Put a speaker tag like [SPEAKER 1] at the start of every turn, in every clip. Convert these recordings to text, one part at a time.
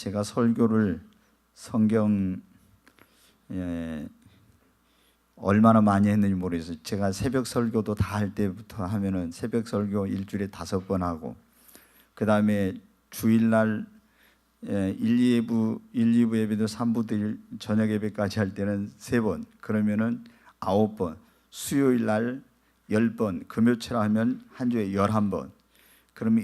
[SPEAKER 1] 제가 설교를 성경 얼마나 많이 했는지 모르겠어요. 제가 새벽 설교도 다 할 때부터 하면은 새벽 설교 일주일에 5번 하고, 그 다음에 주일날 1, 2부 예배도 3부들 저녁 예배까지 할 때는 3번, 그러면은 9번, 수요일 날 10번, 금요일 하면 한 주에 11번. 그러면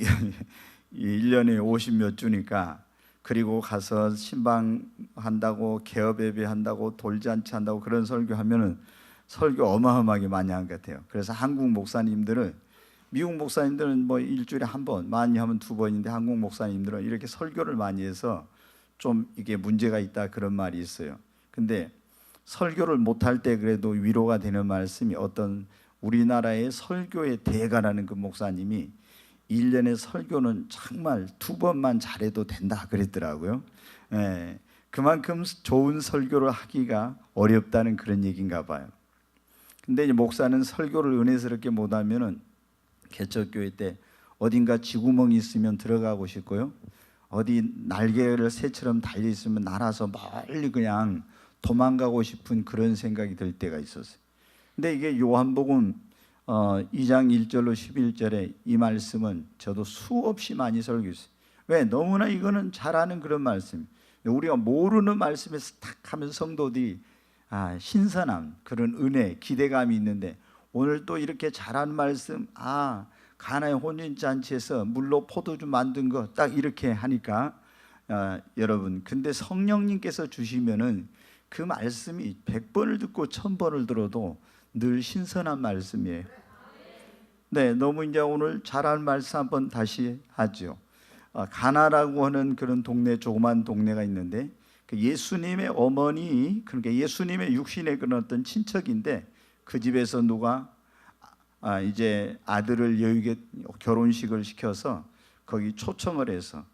[SPEAKER 1] 1년에 50몇 주니까, 그리고 가서 신방 한다고, 개업 예배 한다고, 돌잔치 한다고, 그런 설교 하면은 설교 어마어마하게 많이 한 것 같아요. 그래서 한국 목사님들은, 미국 목사님들은 뭐 일주일에 1번, 많이 하면 2번인데 한국 목사님들은 이렇게 설교를 많이 해서 좀 이게 문제가 있다, 그런 말이 있어요. 근데 설교를 못할 때 그래도 위로가 되는 말씀이, 어떤 우리나라의 설교의 대가라는 그 목사님이 1년에 설교는 정말 2번만 잘해도 된다 그랬더라고요. 그만큼 좋은 설교를 하기가 어렵다는 그런 얘기인가 봐요. 근데 이제 목사는 설교를 은혜스럽게 못하면은 개척교회 때 어딘가 쥐구멍이 있으면 들어가고 싶고요, 어디 날개를 새처럼 달려 있으면 날아서 멀리 그냥 도망가고 싶은 그런 생각이 들 때가 있었어요. 근데 이게 요한복음 2장 1절로 11절에 이 말씀은 저도 수없이 많이 설교했어요. 왜? 너무나 이거는 잘 아는 그런 말씀, 우리가 모르는 말씀에서 탁 하면 성도들이 신선함, 그런 은혜, 기대감이 있는데, 오늘 또 이렇게 잘한 말씀, 가나의 혼인잔치에서 물로 포도주 만든 거 딱 이렇게 하니까, 여러분, 근데 성령님께서 주시면은 그 말씀이 100번을 듣고 1000번을 들어도 늘 신선한 말씀이에요. 네, 너무 이제 오늘 잘한 말씀 한번 다시 하죠. 가나라고 하는 그런 동네, 조그만 동네가 있는데, 그 예수님의 어머니, 그러니까 예수님의 육신의 그런 어떤 친척인데, 그 집에서 누가 이제 아들을 여유게 결혼식을 시켜서 거기 초청을 해서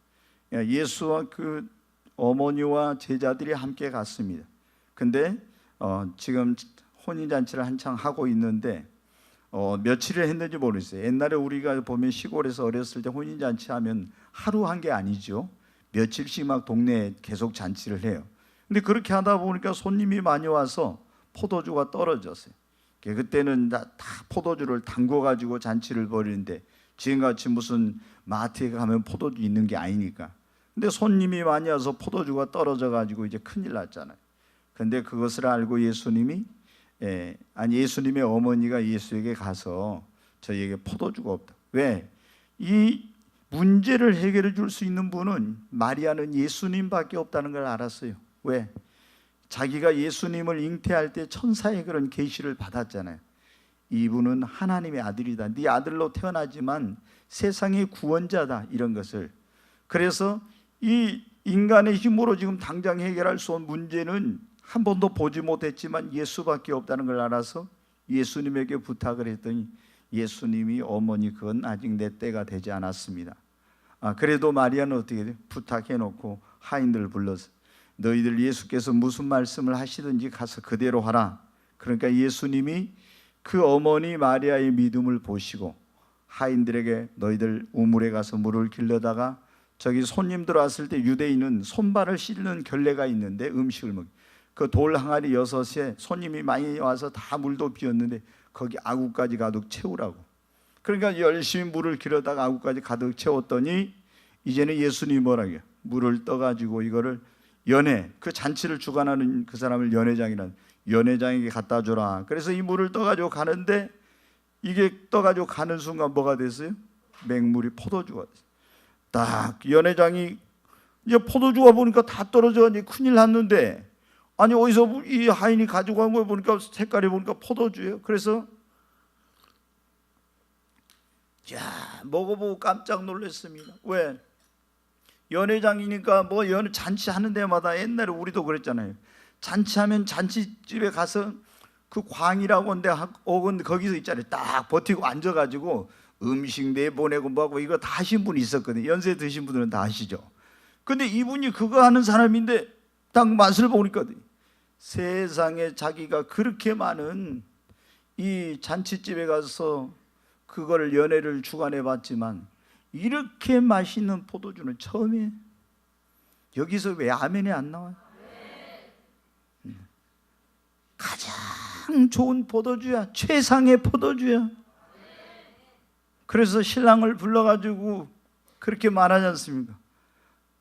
[SPEAKER 1] 예수와 그 어머니와 제자들이 함께 갔습니다. 근데 지금 혼인잔치를 한창 하고 있는데 며칠을 했는지 모르겠어요. 옛날에 우리가 보면 시골에서 어렸을 때 혼인잔치 하면 하루 한 게 아니죠. 며칠씩 막 동네에 계속 잔치를 해요. 근데 그렇게 하다 보니까 손님이 많이 와서 포도주가 떨어졌어요. 그때는 다 포도주를 담궈 가지고 잔치를 벌이는데, 지금같이 무슨 마트에 가면 포도주 있는 게 아니니까. 근데 손님이 많이 와서 포도주가 떨어져 가지고 이제 큰일 났잖아요. 근데 그것을 알고 예수님이 예수님의 어머니가 예수에게 가서 저희에게 포도주가 없다. 왜? 이 문제를 해결해 줄 수 있는 분은 마리아는 예수님밖에 없다는 걸 알았어요. 왜? 자기가 예수님을 잉태할 때 천사의 그런 계시를 받았잖아요. 이분은 하나님의 아들이다, 네 아들로 태어나지만 세상의 구원자다, 이런 것을. 그래서 이 인간의 힘으로 지금 당장 해결할 수 없는 문제는 한 번도 보지 못했지만 예수밖에 없다는 걸 알아서 예수님에게 부탁을 했더니 예수님이, 어머니, 그건 아직 내 때가 되지 않았습니다. 그래도 마리아는 어떻게 돼요? 부탁해 놓고 하인들을 불러서 너희들 예수께서 무슨 말씀을 하시든지 가서 그대로 하라. 그러니까 예수님이 그 어머니 마리아의 믿음을 보시고 하인들에게 너희들 우물에 가서 물을 길러다가, 저기 손님들 왔을 때 유대인은 손발을 씻는 결례가 있는데, 음식을 먹, 그 돌 항아리 6에 손님이 많이 와서 다 물도 비었는데 거기 아구까지 가득 채우라고. 그러니까 열심히 물을 길어다가 아구까지 가득 채웠더니 이제는 예수님이 뭐라고요? 물을 떠가지고 이거를 그 잔치를 주관하는 그 사람을 연회장에게 갖다 주라. 그래서 이 물을 떠가지고 가는데, 이게 떠가지고 가는 순간 뭐가 됐어요? 맹물이 포도주가 됐어요. 딱 연회장이 이제 포도주가 보니까 다 떨어져 이제 큰일 났는데, 아니 어디서 이 하인이 가지고 간 거 보니까 색깔이 보니까 포도주예요. 그래서 먹어보고 깜짝 놀랐습니다. 왜? 연회장이니까 뭐 잔치 하는 데마다, 옛날에 우리도 그랬잖아요. 잔치하면 잔치집에 가서 그 광이라고 하는데 혹은 거기서 있잖아요. 딱 버티고 앉아가지고 음식 내보내고 뭐하고 이거 다 하신 분이 있었거든요. 연세 드신 분들은 다 아시죠. 근데 이분이 그거 하는 사람인데 딱 맛을 보니까 세상에 자기가 그렇게 많은 이 잔치집에 가서 그걸 연회를 주관해 봤지만 이렇게 맛있는 포도주는 처음이에요. 여기서 왜 아멘이 안 나와요? 가장 좋은 포도주야. 최상의 포도주야. 그래서 신랑을 불러가지고 그렇게 말하지 않습니까?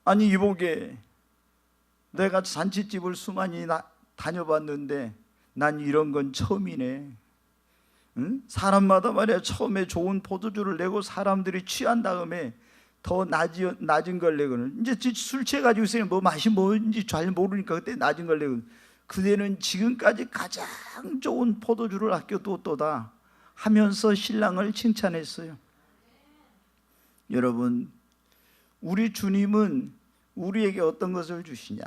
[SPEAKER 1] 아니 이복에 내가 잔치집을 수많이 다녀봤는데 난 이런 건 처음이네. 응? 사람마다 말이야 처음에 좋은 포도주를 내고 사람들이 취한 다음에 더 낮은 걸 내고는 이제 술 취해가지고 있으면 뭐 맛이 뭔지 잘 모르니까 그때 낮은 걸 내고 그대는 지금까지 가장 좋은 포도주를 아껴두었도다 하면서 신랑을 칭찬했어요. 여러분, 우리 주님은 우리에게 어떤 것을 주시냐?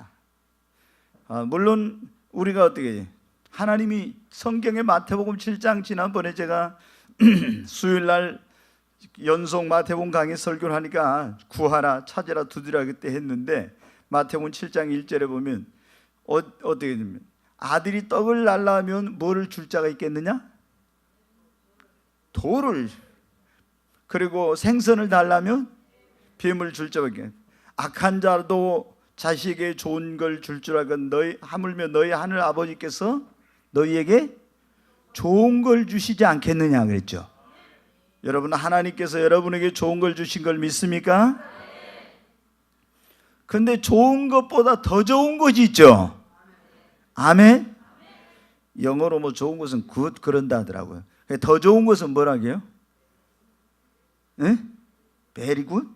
[SPEAKER 1] 물론 우리가 어떻게 하나님이 성경의 마태복음 7장 지난번에 제가 수요일날 연속 마태복음 강의 설교를 하니까 구하라 찾으라 두드리라 그때 했는데 마태복음 7장 1절에 보면 어떻게 되면 아들이 떡을 날라면 뭐를 줄 자가 있겠느냐? 돌을. 그리고 생선을 달라면 뱀을 줄 자가 있겠느냐? 악한 자도 자식에게 좋은 걸 줄 줄 알고 하물며 너희 하늘 아버지께서 너희에게 좋은 걸 주시지 않겠느냐 그랬죠. 여러분, 하나님께서 여러분에게 좋은 걸 주신 걸 믿습니까? 근데 좋은 것보다 더 좋은 것이 있죠. 아멘. 영어로 뭐 좋은 것은 good 그런다 하더라고요. 더 좋은 것은 뭐라고요? 네? very good?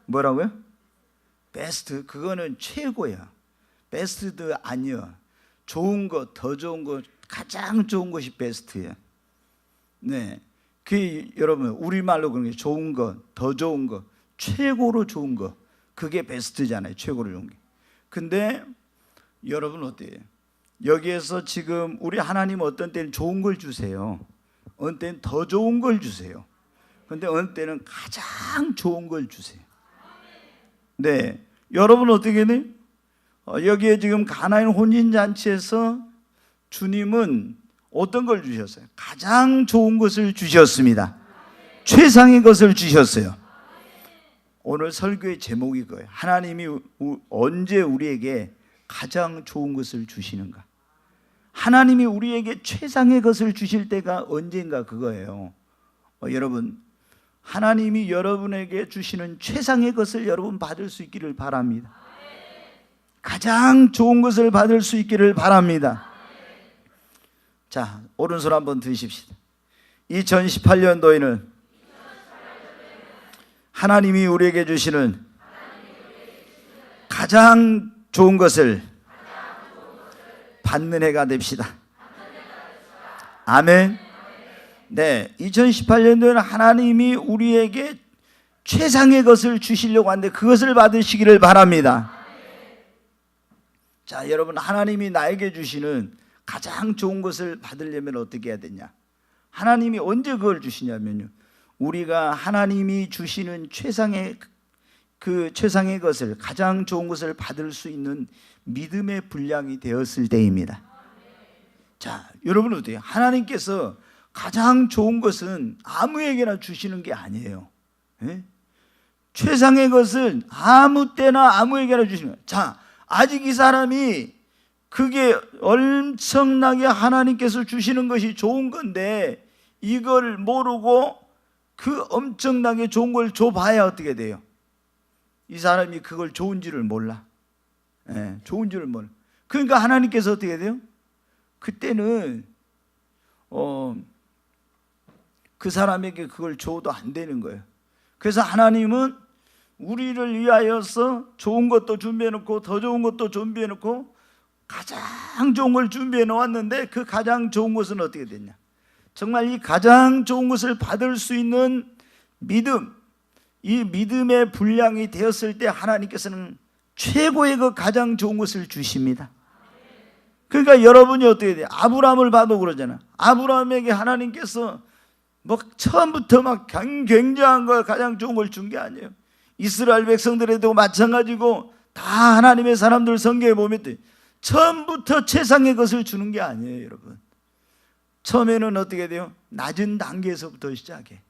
[SPEAKER 1] 뭐라고요? 베스트. 그거는 최고야. 베스트도 아니야. 좋은 것, 더 좋은 것, 가장 좋은 것이 베스트야. 네. 그 여러분 우리말로 그런 게 좋은 것, 더 좋은 것, 최고로 좋은 것, 그게 베스트잖아요. 최고로 좋은 게. 근데 여러분 어때요? 여기에서 지금 우리 하나님 어떤 때는 좋은 걸 주세요. 어떤 때는 더 좋은 걸 주세요. 근데 어떤 때는 가장 좋은 걸 주세요. 네, 여러분 어떻게 돼요? 여기에 지금 가나안 혼인잔치에서 주님은 어떤 걸 주셨어요? 가장 좋은 것을 주셨습니다. 최상의 것을 주셨어요. 오늘 설교의 제목이 그거예요. 하나님이 언제 우리에게 가장 좋은 것을 주시는가? 하나님이 우리에게 최상의 것을 주실 때가 언제인가 그거예요. 여러분, 하나님이 여러분에게 주시는 최상의 것을 여러분 받을 수 있기를 바랍니다. 가장 좋은 것을 받을 수 있기를 바랍니다. 자, 오른손 한번 드십시다. 2018년도에는 하나님이 우리에게 주시는 가장 좋은 것을 받는 해가 됩시다. 아멘. 네, 2018년도에는 하나님이 우리에게 최상의 것을 주시려고 하는데 그것을 받으시기를 바랍니다. 자, 여러분, 하나님이 나에게 주시는 가장 좋은 것을 받으려면 어떻게 해야 되냐? 하나님이 언제 그걸 주시냐면요, 우리가 하나님이 주시는 최상의 것을, 가장 좋은 것을 받을 수 있는 믿음의 분량이 되었을 때입니다. 자, 여러분 어때요? 하나님께서 가장 좋은 것은 아무에게나 주시는 게 아니에요. 예? 최상의 것을 아무 때나 아무에게나 주시는 거예요. 자, 아직 이 사람이 그게 엄청나게 하나님께서 주시는 것이 좋은 건데 이걸 모르고 그 엄청나게 좋은 걸 줘봐야 어떻게 돼요? 이 사람이 그걸 좋은지를 몰라. 예, 좋은지를 몰라. 그러니까 하나님께서 어떻게 돼요? 그때는 그 사람에게 그걸 줘도 안 되는 거예요. 그래서 하나님은 우리를 위하여서 좋은 것도 준비해 놓고 더 좋은 것도 준비해 놓고 가장 좋은 걸 준비해 놓았는데 그 가장 좋은 것은 어떻게 됐냐? 정말 이 가장 좋은 것을 받을 수 있는 믿음, 이 믿음의 분량이 되었을 때 하나님께서는 최고의 그 가장 좋은 것을 주십니다. 그러니까 여러분이 어떻게 돼요? 아브라함을 봐도 그러잖아. 아브라함에게 하나님께서 뭐 처음부터 막 굉장한 걸, 가장 좋은 걸 준 게 아니에요. 이스라엘 백성들에도 마찬가지고 다 하나님의 사람들 성경에 보면 처음부터 최상의 것을 주는 게 아니에요, 여러분. 처음에는 어떻게 돼요? 낮은 단계에서부터 시작해.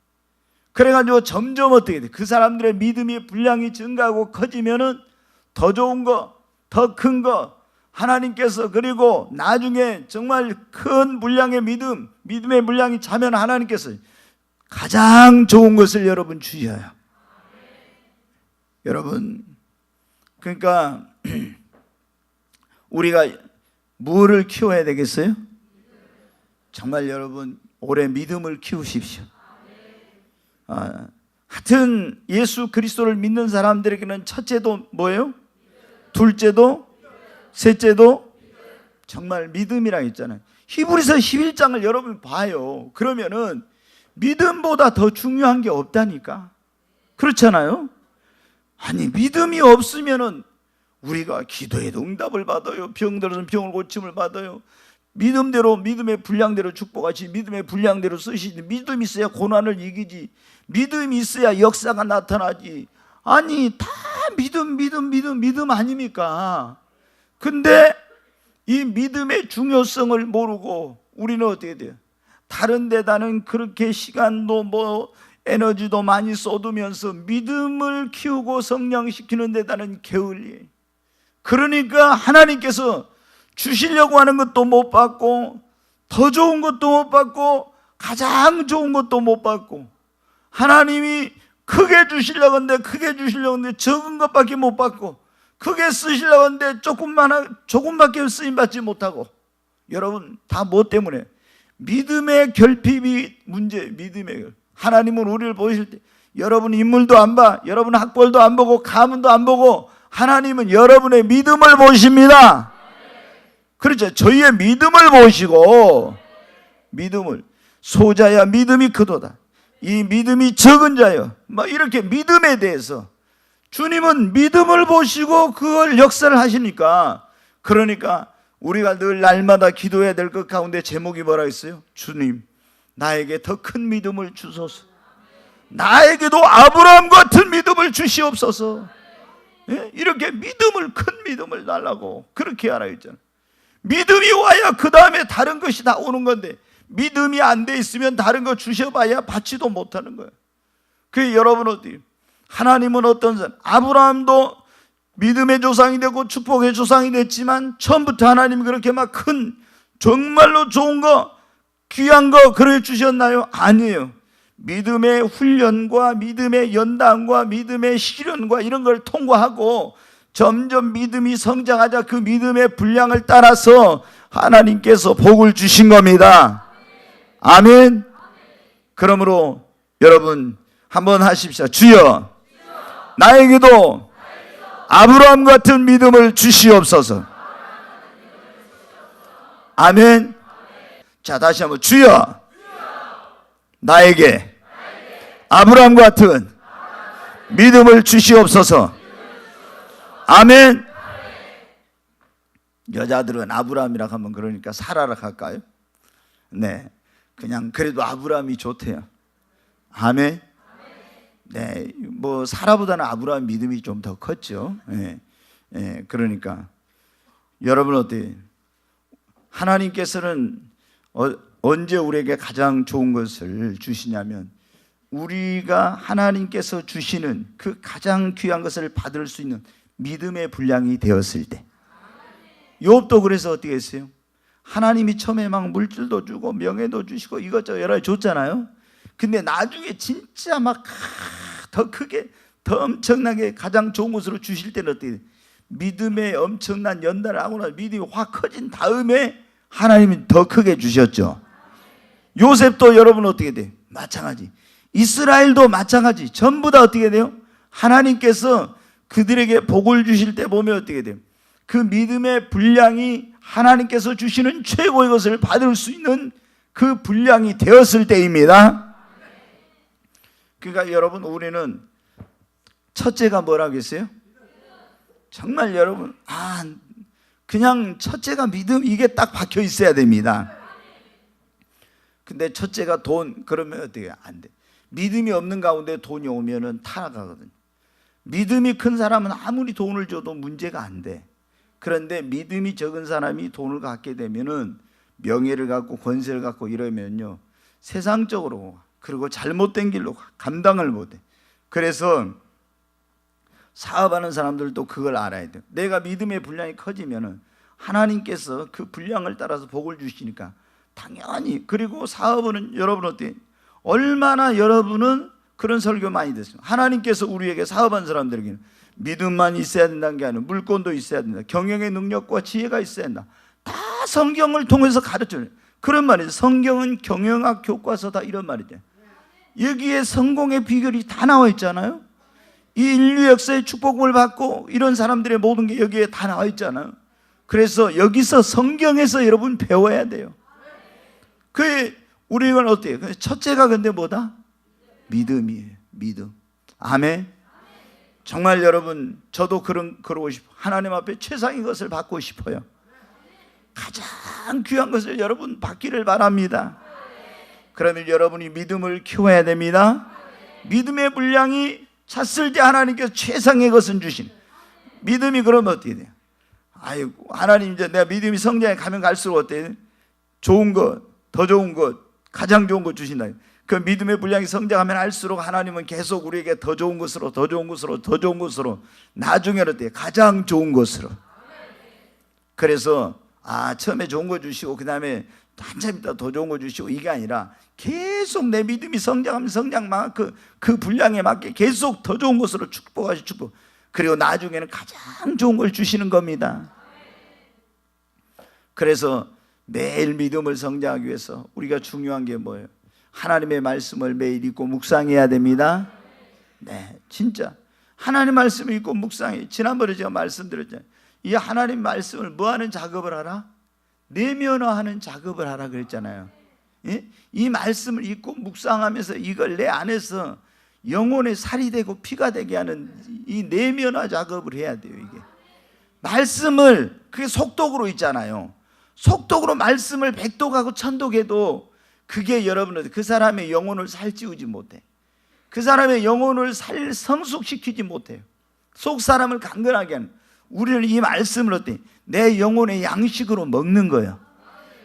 [SPEAKER 1] 그래가지고 점점 어떻게 돼? 그 사람들의 믿음의 분량이 증가하고 커지면은 더 좋은 거, 더 큰 거 하나님께서, 그리고 나중에 정말 큰 분량의 믿음의 분량이 차면 하나님께서 가장 좋은 것을 여러분 주셔요. 여러분, 그러니까 우리가 무엇을 키워야 되겠어요? 정말 여러분 올해 믿음을 키우십시오. 하여튼 예수 그리스도를 믿는 사람들에게는 첫째도 뭐예요? 둘째도 셋째도 정말 믿음이라 했잖아요. 히브리서 11장을 여러분 봐요. 그러면은 믿음보다 더 중요한 게 없다니까. 그렇잖아요. 아니 믿음이 없으면은 우리가 기도해도 응답을 받아요. 병들어서 병을 고침을 받아요. 믿음대로, 믿음의 분량대로 축복하시, 믿음의 분량대로 쓰시지. 믿음이 있어야 고난을 이기지. 믿음이 있어야 역사가 나타나지. 아니 다 믿음 아닙니까? 근데 이 믿음의 중요성을 모르고 우리는 어떻게 돼요? 다른 데다는 그렇게 시간도 에너지도 많이 쏟으면서 믿음을 키우고 성장시키는 데다는 게을리. 그러니까 하나님께서 주시려고 하는 것도 못 받고, 더 좋은 것도 못 받고, 가장 좋은 것도 못 받고, 하나님이 크게 주시려고 하는데 크게 주시려고 하는데 적은 것밖에 못 받고, 크게 쓰시려고 하는데 조금밖에 쓰임받지 못하고. 여러분 다 뭐 때문에? 믿음의 결핍이 문제. 믿음의 결핍. 하나님은 우리를 보실 때 여러분 인물도 안 봐, 여러분 학벌도 안 보고 가문도 안 보고, 하나님은 여러분의 믿음을 보십니다. 그렇죠. 저희의 믿음을 보시고, 믿음을 소자야 믿음이 크도다, 이 믿음이 적은 자여, 이렇게 믿음에 대해서 주님은 믿음을 보시고 그걸 역사를 하시니까, 그러니까 우리가 늘 날마다 기도해야 될 것 가운데 제목이 뭐라 했어요? 주님 나에게 더 큰 믿음을 주소서. 나에게도 아브라함 같은 믿음을 주시옵소서. 예? 이렇게 큰 믿음을 달라고 그렇게 하라 했잖아요. 믿음이 와야 그 다음에 다른 것이 다 오는 건데, 믿음이 안 돼 있으면 다른 거 주셔봐야 받지도 못하는 거예요. 그게 여러분 어때요? 하나님은 어떤 사람? 아브라함도 믿음의 조상이 되고 축복의 조상이 됐지만 처음부터 하나님이 그렇게 막 큰 정말로 좋은 거, 귀한 거 그래 주셨나요? 아니에요. 믿음의 훈련과 믿음의 연단과 믿음의 시련과 이런 걸 통과하고 점점 믿음이 성장하자 그 믿음의 분량을 따라서 하나님께서 복을 주신 겁니다. 아멘. 그러므로 여러분 한번 하십시오. 주여 나에게도 아브라함 같은 믿음을 주시옵소서. 아멘. 자 다시 한번 주여 나에게 아브라함 같은 믿음을 주시옵소서. 아멘. 여자들은 아브라함이라 하면 그러니까 사라라 할까요? 네, 그냥 그래도 아브라함이 좋대요. 아멘. 네, 사라보다는 아브라함 믿음이 좀 더 컸죠. 네, 네, 그러니까 여러분 어때요? 하나님께서는 언제 우리에게 가장 좋은 것을 주시냐면, 우리가 하나님께서 주시는 그 가장 귀한 것을 받을 수 있는 믿음의 분량이 되었을 때. 욥도 그래서 어떻게 했어요? 하나님이 처음에 막 물질도 주고 명예도 주시고 이것저것 여러 가지 줬잖아요. 근데 나중에 진짜 막 더 크게, 더 엄청나게 가장 좋은 것으로 주실 때는 어떻게 돼요? 믿음의 엄청난 연단을 하고 나서 믿음이 확 커진 다음에 하나님이 더 크게 주셨죠. 요셉도 여러분 어떻게 돼요? 마찬가지. 이스라엘도 마찬가지. 전부 다 어떻게 돼요? 하나님께서 그들에게 복을 주실 때 보면 어떻게 돼요? 그 믿음의 분량이 하나님께서 주시는 최고의 것을 받을 수 있는 그 분량이 되었을 때입니다. 그러니까 여러분 우리는 첫째가 뭐라고 했어요? 정말 여러분 그냥 첫째가 믿음, 이게 딱 박혀 있어야 됩니다. 근데 첫째가 돈, 그러면 어떻게 해요? 안 돼. 믿음이 없는 가운데 돈이 오면은 타락하거든요. 믿음이 큰 사람은 아무리 돈을 줘도 문제가 안 돼. 그런데 믿음이 적은 사람이 돈을 갖게 되면은 명예를 갖고 권세를 갖고 이러면요, 세상적으로, 그리고 잘못된 길로 감당을 못해. 그래서 사업하는 사람들도 그걸 알아야 돼요. 내가 믿음의 분량이 커지면은 하나님께서 그 분량을 따라서 복을 주시니까 당연히. 그리고 사업은 여러분 어때요? 얼마나 여러분은 그런 설교 많이 듣어요. 하나님께서 우리에게 사업한 사람들에게는 믿음만 있어야 된다는 게 아니라 물건도 있어야 된다, 경영의 능력과 지혜가 있어야 된다. 다 성경을 통해서 가르쳐요. 그런 말이죠. 성경은 경영학 교과서다, 이런 말이죠. 여기에 성공의 비결이 다 나와 있잖아요. 이 인류 역사의 축복을 받고 이런 사람들의 모든 게 여기에 다 나와 있잖아요. 그래서 여기서 성경에서 여러분 배워야 돼요. 그 우리는 어때요? 첫째가 근데 뭐다? 믿음이에요. 믿음. 아멘. 정말 여러분, 저도 그러고 싶어요. 하나님 앞에 최상의 것을 받고 싶어요. 가장 귀한 것을 여러분 받기를 바랍니다. 그러면 여러분이 믿음을 키워야 됩니다. 믿음의 분량이 찼을 때 하나님께서 최상의 것은 주신. 믿음이 그러면 어떻게 돼요? 아이고, 하나님 이제 내가 믿음이 성장해 가면 갈수록 어때요? 좋은 것, 더 좋은 것, 가장 좋은 것 주신다. 그 믿음의 분량이 성장하면 할수록 하나님은 계속 우리에게 더 좋은 것으로, 더 좋은 것으로, 더 좋은 것으로, 나중에는 어때요? 가장 좋은 것으로. 그래서 처음에 좋은 거 주시고 그 다음에 한참 있다 더 좋은 거 주시고, 이게 아니라 계속 내 믿음이 성장하면 성장만큼 그 분량에 맞게 계속 더 좋은 것으로 축복하시고 축복. 그리고 나중에는 가장 좋은 걸 주시는 겁니다. 그래서 매일 믿음을 성장하기 위해서 우리가 중요한 게 뭐예요? 하나님의 말씀을 매일 읽고 묵상해야 됩니다. 네, 진짜 하나님 말씀을 읽고 묵상해. 지난번에 제가 말씀드렸잖아요. 이 하나님 말씀을 뭐 하는 작업을 하라? 내면화하는 작업을 하라 그랬잖아요. 예? 이 말씀을 읽고 묵상하면서 이걸 내 안에서 영혼의 살이 되고 피가 되게 하는 이 내면화 작업을 해야 돼요. 이게 말씀을, 그게 속독으로 있잖아요. 속독으로 말씀을 백독하고 천독해도 그게 여러분은 그 사람의 영혼을 살찌우지 못해. 그 사람의 영혼을 성숙시키지 못해요. 속 사람을 강건하게 하는. 우리는 이 말씀을 어때? 내 영혼의 양식으로 먹는 거예요.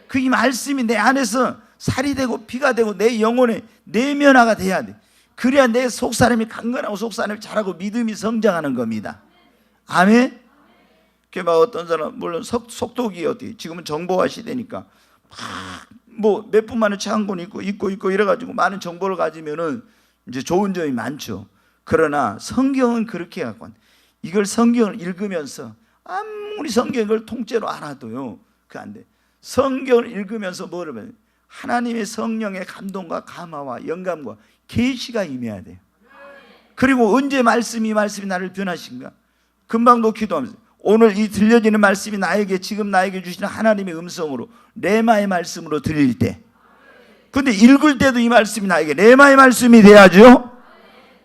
[SPEAKER 1] 그 이 말씀이 내 안에서 살이 되고 피가 되고 내 영혼의 내면화가 돼야 돼. 그래야 내 속 사람이 강건하고 속 사람이 자라고 믿음이 성장하는 겁니다. 아멘. 그 막 어떤 사람 물론 속독이 어디 지금은 정보화 시대니까 뭐 몇 분 만에 책 한 권 읽고 이래가지고 많은 정보를 가지면은 이제 좋은 점이 많죠. 그러나 성경은 그렇게 갖고 이걸 성경을 읽으면서 아무리 성경을 통째로 알아도요, 그 안 돼. 성경을 읽으면서 뭐를 봐요? 하나님의 성령의 감동과 감화와 영감과 계시가 임해야 돼요. 그리고 언제 말씀이 나를 변하신가? 금방도 기도하면서 오늘 이 들려지는 말씀이 지금 나에게 주시는 하나님의 음성으로 레마의 말씀으로 들릴 때, 근데 읽을 때도 이 말씀이 나에게 레마의 말씀이 돼야죠.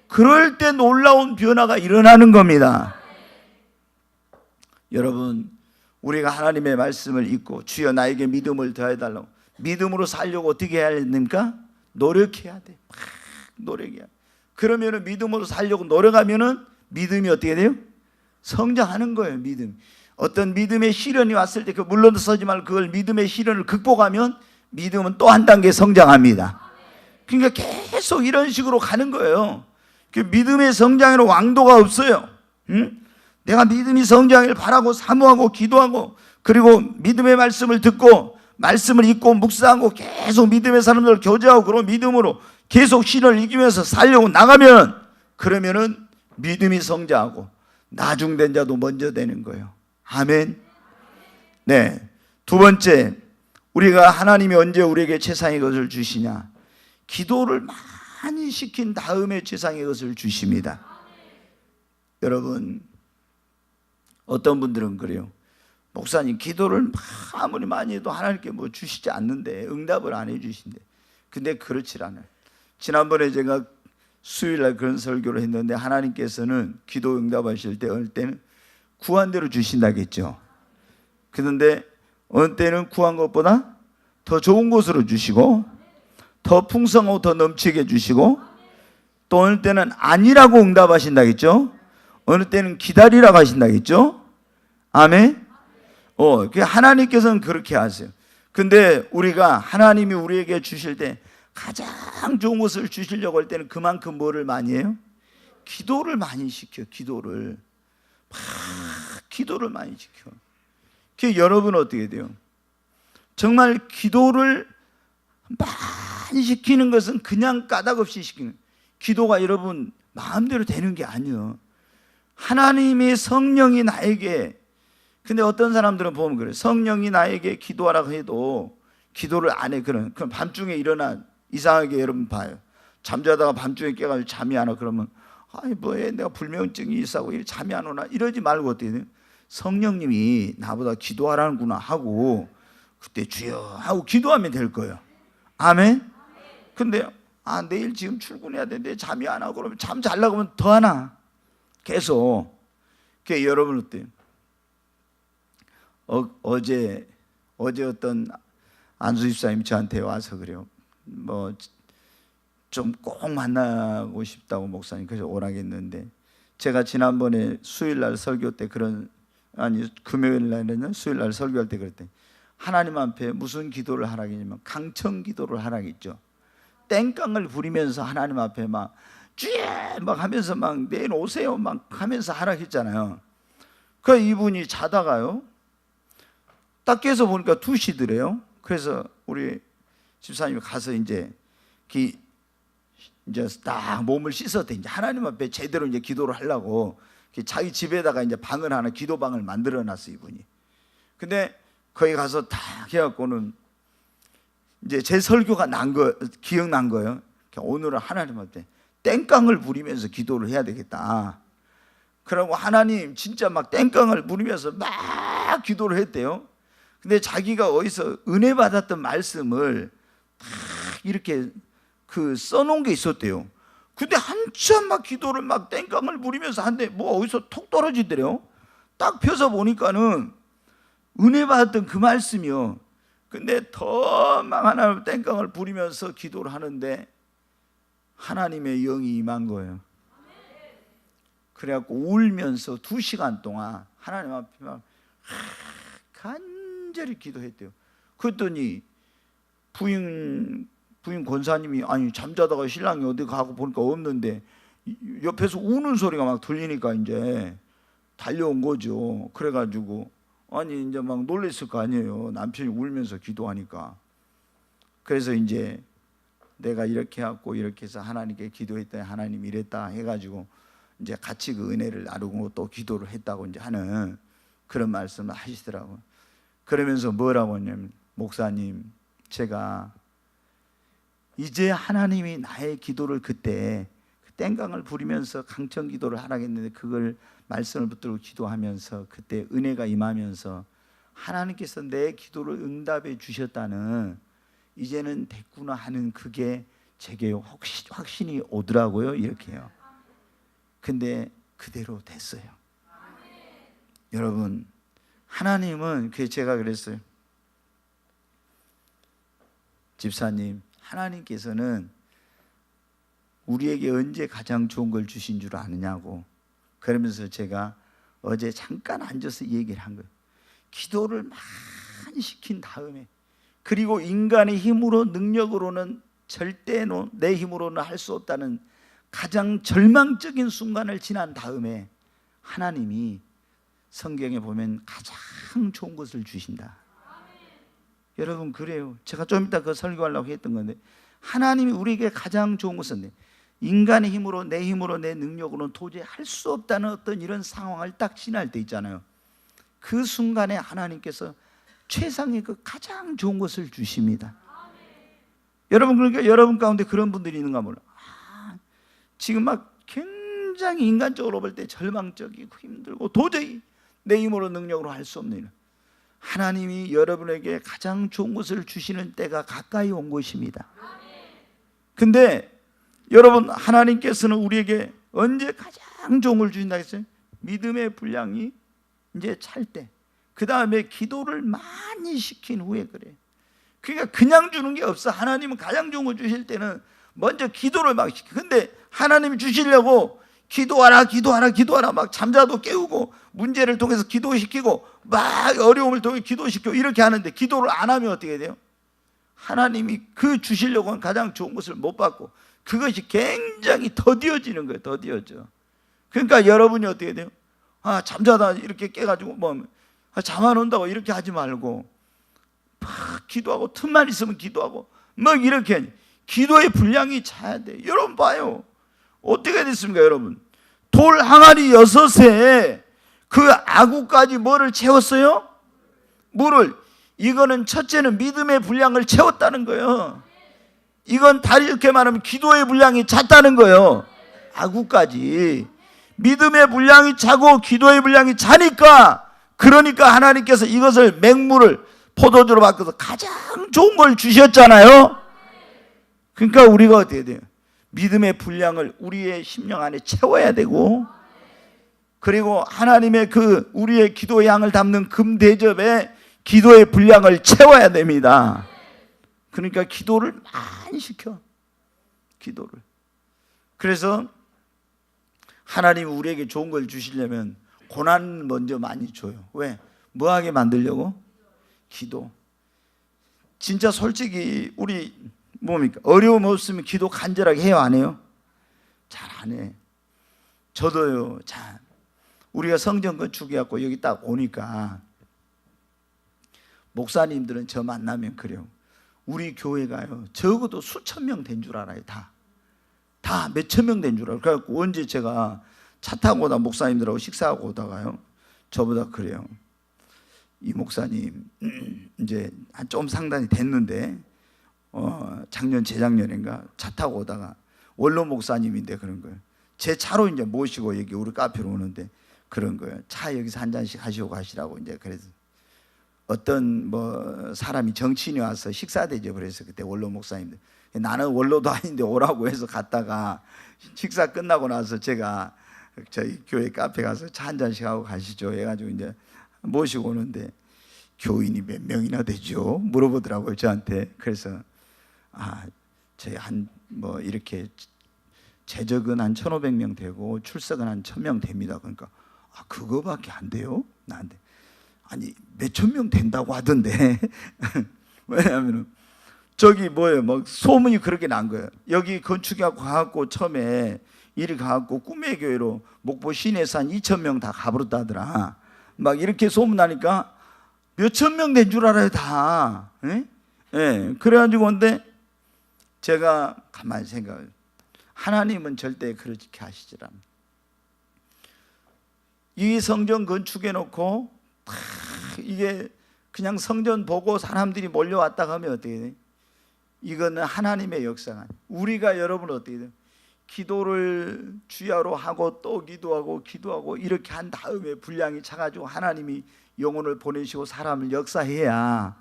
[SPEAKER 1] 그럴 때 놀라운 변화가 일어나는 겁니다. 여러분, 우리가 하나님의 말씀을 읽고 주여 나에게 믿음을 더해달라고, 믿음으로 살려고 어떻게 해야 됩니까? 노력해야 돼. 노력해야 돼. 그러면은 믿음으로 살려고 노력하면은 믿음이 어떻게 돼요? 성장하는 거예요. 믿음. 어떤 믿음의 시련이 왔을 때 그 물러서지 말고 그걸 믿음의 시련을 극복하면 믿음은 또 한 단계 성장합니다. 그러니까 계속 이런 식으로 가는 거예요. 그 믿음의 성장에는 왕도가 없어요. 응? 내가 믿음이 성장을 바라고 사모하고 기도하고 그리고 믿음의 말씀을 듣고 말씀을 읽고 묵상하고 계속 믿음의 사람들을 교제하고 그런 믿음으로 계속 신을 이기면서 살려고 나가면, 그러면은 믿음이 성장하고 나중된 자도 먼저 되는 거예요. 아멘. 네, 두 번째, 우리가 하나님이 언제 우리에게 최상의 것을 주시냐? 기도를 많이 시킨 다음에 최상의 것을 주십니다. 여러분, 어떤 분들은 그래요. 목사님, 기도를 아무리 많이 해도 하나님께 뭐 주시지 않는데, 응답을 안 해주신대. 근데 그렇지 않아요. 지난번에 제가 수요일날 그런 설교를 했는데, 하나님께서는 기도 응답하실 때 어느 때는 구한 대로 주신다겠죠. 그런데 어느 때는 구한 것보다 더 좋은 곳으로 주시고 더 풍성하고 더 넘치게 주시고, 또 어느 때는 아니라고 응답하신다겠죠. 어느 때는 기다리라고 하신다겠죠. 아멘. 하나님께서는 그렇게 하세요. 근데 우리가 하나님이 우리에게 주실 때 가장 좋은 것을 주시려고 할 때는 그만큼 뭐를 많이 해요? 기도를 많이 시켜. 기도를 많이 시켜. 그 여러분 어떻게 돼요? 정말 기도를 많이 시키는 것은 그냥 까닭없이 시키는, 기도가 여러분 마음대로 되는 게 아니에요. 하나님의 성령이 나에게, 근데 어떤 사람들은 보면 그래요. 성령이 나에게 기도하라고 해도 기도를 안 해. 그럼 밤중에 일어나, 이상하게 여러분 봐요. 잠자다가 밤중에 깨가지고 잠이 안 와. 그러면 아이 뭐해, 내가 불면증이 있어고 잠이 안 오나, 이러지 말고 어떻게 돼요? 성령님이 나보다 기도하라는구나 하고 그때 주여 하고 기도하면 될 거예요. 아멘. 근데 내일 지금 출근해야 되는데 잠이 안 와고, 그러면 잠 자려고 하면 더 하나 계속. 그게 여러분 어때요? 어제 어떤 안수 집사님이 저한테 와서 그래요. 뭐 좀 꼭 만나고 싶다고 목사님 그래서 오라겠는데, 제가 지난번에 수요일날 설교 때 금요일 날에는 수요일날 설교할 때 그랬더니 하나님 앞에 무슨 기도를 하라겠냐면 강청 기도를 하라겠죠. 땡깡을 부리면서 하나님 앞에 막 주여 막 하면서 막 내일 오세요 막 하면서 하라겠잖아요. 그 이분이 자다가요 딱 깨서 보니까 2시더래요. 그래서 우리 집사님이 가서 이제 딱 몸을 씻었대. 이제 하나님 앞에 제대로 이제 기도를 하려고 자기 집에다가 이제 방을 하나, 기도방을 만들어 놨어 이분이. 근데 거기 가서 딱 해갖고는 이제 제 설교가 기억난 거예요. 오늘은 하나님 앞에 땡깡을 부리면서 기도를 해야 되겠다. 그러고 하나님 진짜 막 땡깡을 부리면서 막 기도를 했대요. 근데 자기가 어디서 은혜 받았던 말씀을 막 이렇게 써놓은 게 있었대요. 근데 한참 막 기도를 막 땡깡을 부리면서 한데 뭐 어디서 톡 떨어지더래요. 딱 펴서 보니까는 은혜 받았던 그 말씀이요. 근데 더 막 하나님 땡깡을 부리면서 기도를 하는데 하나님의 영이 임한 거예요. 그래갖고 울면서 2시간 동안 하나님 앞에 막 간절히 기도했대요. 그랬더니 부인 권사님이 잠자다가 신랑이 어디 가고 보니까 없는데 옆에서 우는 소리가 막 들리니까 이제 달려온 거죠. 그래가지고 이제 막 놀랬을 거 아니에요. 남편이 울면서 기도하니까. 그래서 이제 내가 이렇게 하고 이렇게 해서 하나님께 기도했더니 하나님이 이랬다 해가지고 이제 같이 그 은혜를 나누고 또 기도를 했다고 이제 하는 그런 말씀을 하시더라고요. 그러면서 뭐라고 하냐면, 목사님, 제가 이제 하나님이 나의 기도를 그때 땡깡을 부리면서 강청 기도를 하라겠는데 그걸 말씀을 붙들고 기도하면서 그때 은혜가 임하면서 하나님께서 내 기도를 응답해 주셨다는, 이제는 됐구나 하는 그게 제게 확신이 오더라고요. 이렇게요. 근데 그대로 됐어요. 여러분, 하나님은, 제가 그랬어요. 집사님, 하나님께서는 우리에게 언제 가장 좋은 걸 주신 줄 아느냐고. 그러면서 제가 어제 잠깐 앉아서 얘기를 한 거예요. 기도를 많이 시킨 다음에, 그리고 인간의 힘으로 능력으로는 절대 내 힘으로는 할 수 없다는 가장 절망적인 순간을 지난 다음에 하나님이 성경에 보면 가장 좋은 것을 주신다. 여러분, 그래요. 제가 좀 이따 그 설교하려고 했던 건데, 하나님이 우리에게 가장 좋은 것은 인간의 힘으로, 내 힘으로, 내 능력으로는 도저히 할 수 없다는 어떤 이런 상황을 딱 지날 때 있잖아요. 그 순간에 하나님께서 최상의 그 가장 좋은 것을 주십니다. 여러분, 그러니까 여러분 가운데 그런 분들이 있는가 몰라. 지금 막 굉장히 인간적으로 볼 때 절망적이고 힘들고 도저히 내 힘으로 능력으로 할 수 없는 일, 하나님이 여러분에게 가장 좋은 것을 주시는 때가 가까이 온 것입니다. 근데 여러분, 하나님께서는 우리에게 언제 가장 좋은 걸 주신다 했어요? 믿음의 분량이 이제 찰 때, 그 다음에 기도를 많이 시킨 후에 그래요. 그러니까 그냥 주는 게 없어. 하나님은 가장 좋은 걸 주실 때는 먼저 기도를 막 시켜. 근데 하나님이 주시려고 기도하라 막 잠자도 깨우고 문제를 통해서 기도시키고 막 어려움을 통해 기도시키고 이렇게 하는데, 기도를 안 하면 어떻게 돼요? 하나님이 그 주시려고 하는 가장 좋은 것을 못 받고 그것이 굉장히 더디어지는 거예요. 더디어져. 그러니까 여러분이 어떻게 돼요? 잠자다 이렇게 깨가지고 잠 안 온다고 이렇게 하지 말고 막 기도하고, 틈만 있으면 기도하고 막 이렇게 기도의 분량이 차야 돼. 여러분 봐요. 어떻게 됐습니까 여러분? 돌 항아리 6에 그 아구까지 뭐를 채웠어요? 물을. 이거는 첫째는 믿음의 분량을 채웠다는 거예요. 이건 다르게 말하면 기도의 분량이 찼다는 거예요. 아구까지 믿음의 분량이 차고 기도의 분량이 차니까, 그러니까 하나님께서 이것을 맹물을 포도주로 바꿔서 가장 좋은 걸 주셨잖아요. 그러니까 우리가 어떻게 돼요? 믿음의 분량을 우리의 심령 안에 채워야 되고, 그리고 하나님의 그 우리의 기도의 양을 담는 금대접에 기도의 분량을 채워야 됩니다. 그러니까 기도를 많이 시켜. 기도를. 그래서 하나님이 우리에게 좋은 걸 주시려면 고난 먼저 많이 줘요. 왜? 뭐하게 만들려고? 기도. 진짜 솔직히 우리 뭡니까? 어려움 없으면 기도 간절하게 해요, 안 해요? 잘 안 해. 저도요. 잘. 우리가 성전 건축해갖고 여기 딱 오니까 목사님들은 저 만나면 그래요. 우리 교회가요, 적어도 수천 명 된 줄 알아요. 다 몇천 명 된 줄 알아요. 그래갖고 언제 제가 차 타고 오다 목사님들하고 식사하고 오다가요, 저보다 그래요. 이 목사님 이제 좀 상당히 됐는데 작년 재작년인가 차 타고 오다가 원로 목사님인데 그런 거예요. 제 차로 이제 모시고 여기 우리 카페로 오는데 그런 거예요. 차 여기서 한 잔씩 하시고 가시라고. 이제 그래서 어떤 사람이 정치인이 와서 식사 대접을 해서 그때 원로 목사님들, 나는 원로도 아닌데 오라고 해서 갔다가 식사 끝나고 나서 제가 저희 교회 카페 가서 차 한 잔씩 하고 가시죠 해가지고 이제 모시고 오는데 교인이 몇 명이나 되죠? 물어보더라고요 저한테. 그래서 저희 이렇게 재적은 한 1,500명 되고 출석은 한 1,000명 됩니다. 그러니까 그거밖에 안 돼요? 나한테. 아니 몇천 명 된다고 하던데 왜냐하면 저기 막 소문이 그렇게 난 거예요. 여기 건축하고 가갖고 처음에 이리 가갖고 꿈의 교회로 목포 시내에서 한 2,000명 다 가버렸다더라. 막 이렇게 소문나니까 몇천 명 된 줄 알아요 다. 예. 그래가지고 근데 제가 가만히 생각해요. 하나님은 절대 그렇게 하시질 않습니다. 이 성전 건축해놓고 이게 그냥 성전 보고 사람들이 몰려왔다 하면 어떻게 돼? 이거는 하나님의 역사가 아니에요. 우리가 여러분 어떻게 돼요? 기도를 주야로 하고 또 기도하고 이렇게 한 다음에 분량이 차가지고 하나님이 영혼을 보내시고 사람을 역사해야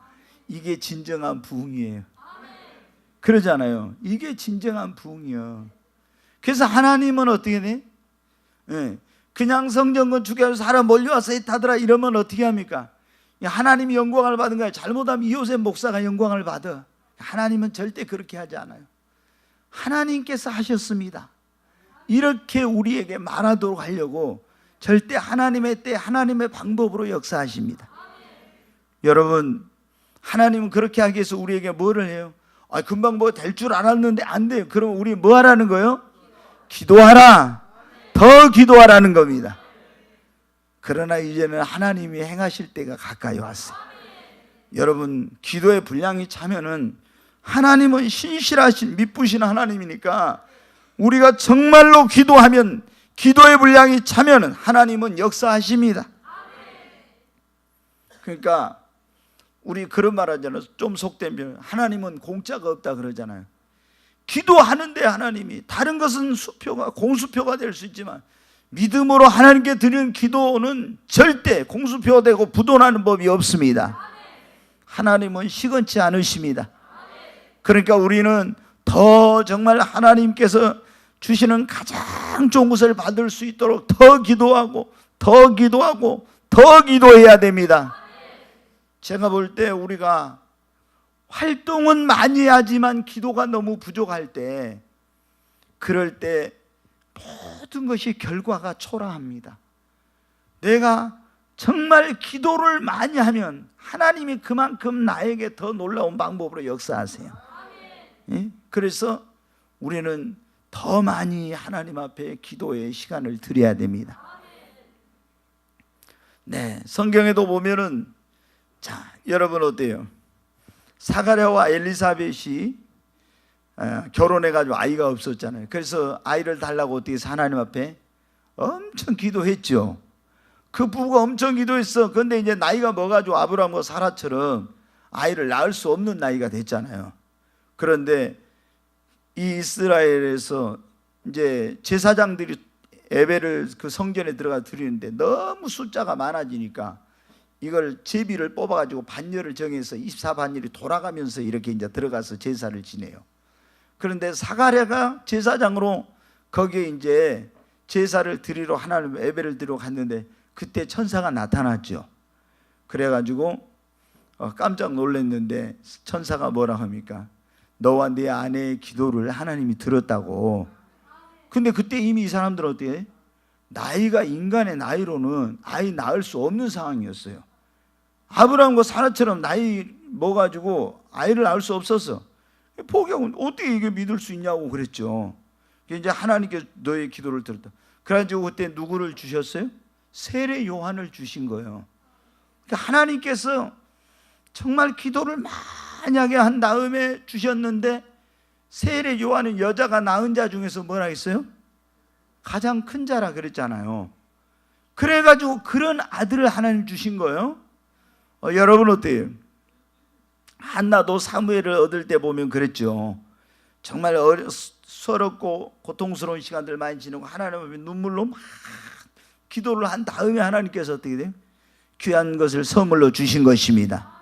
[SPEAKER 1] 이게 진정한 부흥이에요. 그러잖아요. 이게 진정한 부흥이요. 그래서 하나님은 어떻게 돼? 그냥 성전 건축해서 사람 몰려와서 했다더라 이러면 어떻게 합니까? 하나님이 영광을 받은 거야. 잘못하면 이호셉 목사가 영광을 받아. 하나님은 절대 그렇게 하지 않아요. 하나님께서 하셨습니다. 이렇게 우리에게 말하도록 하려고 절대 하나님의 때 하나님의 방법으로 역사하십니다. 여러분, 하나님은 그렇게 하기 위해서 우리에게 뭐를 해요? 금방 될 줄 알았는데 안 돼요. 그럼 우리 뭐 하라는 거예요? 기도하라. 더 기도하라는 겁니다. 그러나 이제는 하나님이 행하실 때가 가까이 왔어요. 여러분, 기도의 분량이 차면은 하나님은 신실하신 믿으신 하나님이니까 우리가 정말로 기도하면, 기도의 분량이 차면은 하나님은 역사하십니다. 그러니까 우리 그런 말 하잖아요. 좀 속된 표현, 하나님은 공짜가 없다 그러잖아요. 기도하는데 하나님이, 다른 것은 수표가 공수표가 될 수 있지만 믿음으로 하나님께 드리는 기도는 절대 공수표가 되고 부도나는 법이 없습니다. 하나님은 시건치 않으십니다. 그러니까 우리는 더 정말 하나님께서 주시는 가장 좋은 것을 받을 수 있도록 더 기도하고 더 기도해야 됩니다. 제가 볼 때 우리가 활동은 많이 해야지만 기도가 너무 부족할 때, 그럴 때 모든 것이 결과가 초라합니다. 내가 정말 기도를 많이 하면 하나님이 그만큼 나에게 더 놀라운 방법으로 역사하세요. 그래서 우리는 더 많이 하나님 앞에 기도의 시간을 드려야 됩니다. 네, 성경에도 보면은, 자, 여러분 어때요? 사가랴와 엘리사벳이 결혼해가지고 아이가 없었잖아요. 그래서 아이를 달라고 어떻게 해서 하나님 앞에 엄청 기도했죠. 그 부부가 엄청 기도했어. 그런데 이제 나이가 먹어가지고 아브라함과 사라처럼 아이를 낳을 수 없는 나이가 됐잖아요. 그런데 이 이스라엘에서 이제 제사장들이 예배를 그 성전에 들어가 드리는데 너무 숫자가 많아지니까 이걸 제비를 뽑아가지고 반열을 정해서 24반열이 돌아가면서 이렇게 이제 들어가서 제사를 지내요. 그런데 사가랴가 제사장으로 거기에 이제 제사를 드리러 하나님 예배를 드리러 갔는데 그때 천사가 나타났죠. 그래가지고 깜짝 놀랐는데 천사가 뭐라 합니까? 너와 네 아내의 기도를 하나님이 들었다고. 근데 그때 이미 이 사람들은 어떻게? 나이가 인간의 나이로는 아이 낳을 수 없는 상황이었어요. 아브라함과 사라처럼 나이 먹어가지고 아이를 낳을 수 없었어. 포기하고 어떻게 이게 믿을 수 있냐고 그랬죠. 이제 하나님께 너의 기도를 들었다. 그래가지고 그때 누구를 주셨어요? 세례 요한을 주신 거예요. 그러니까 하나님께서 정말 기도를 만약에 한 다음에 주셨는데 세례 요한은 여자가 낳은 자 중에서 뭐라 했어요? 가장 큰 자라 그랬잖아요. 그래가지고 그런 아들을 하나님 주신 거예요. 여러분 어때요? 한나도 사무엘을 얻을 때 보면 그랬죠. 정말 서럽고 고통스러운 시간들 많이 지내고 하나님 앞에 눈물로 막 기도를 한 다음에 하나님께서 어떻게 돼요? 귀한 것을 선물로 주신 것입니다.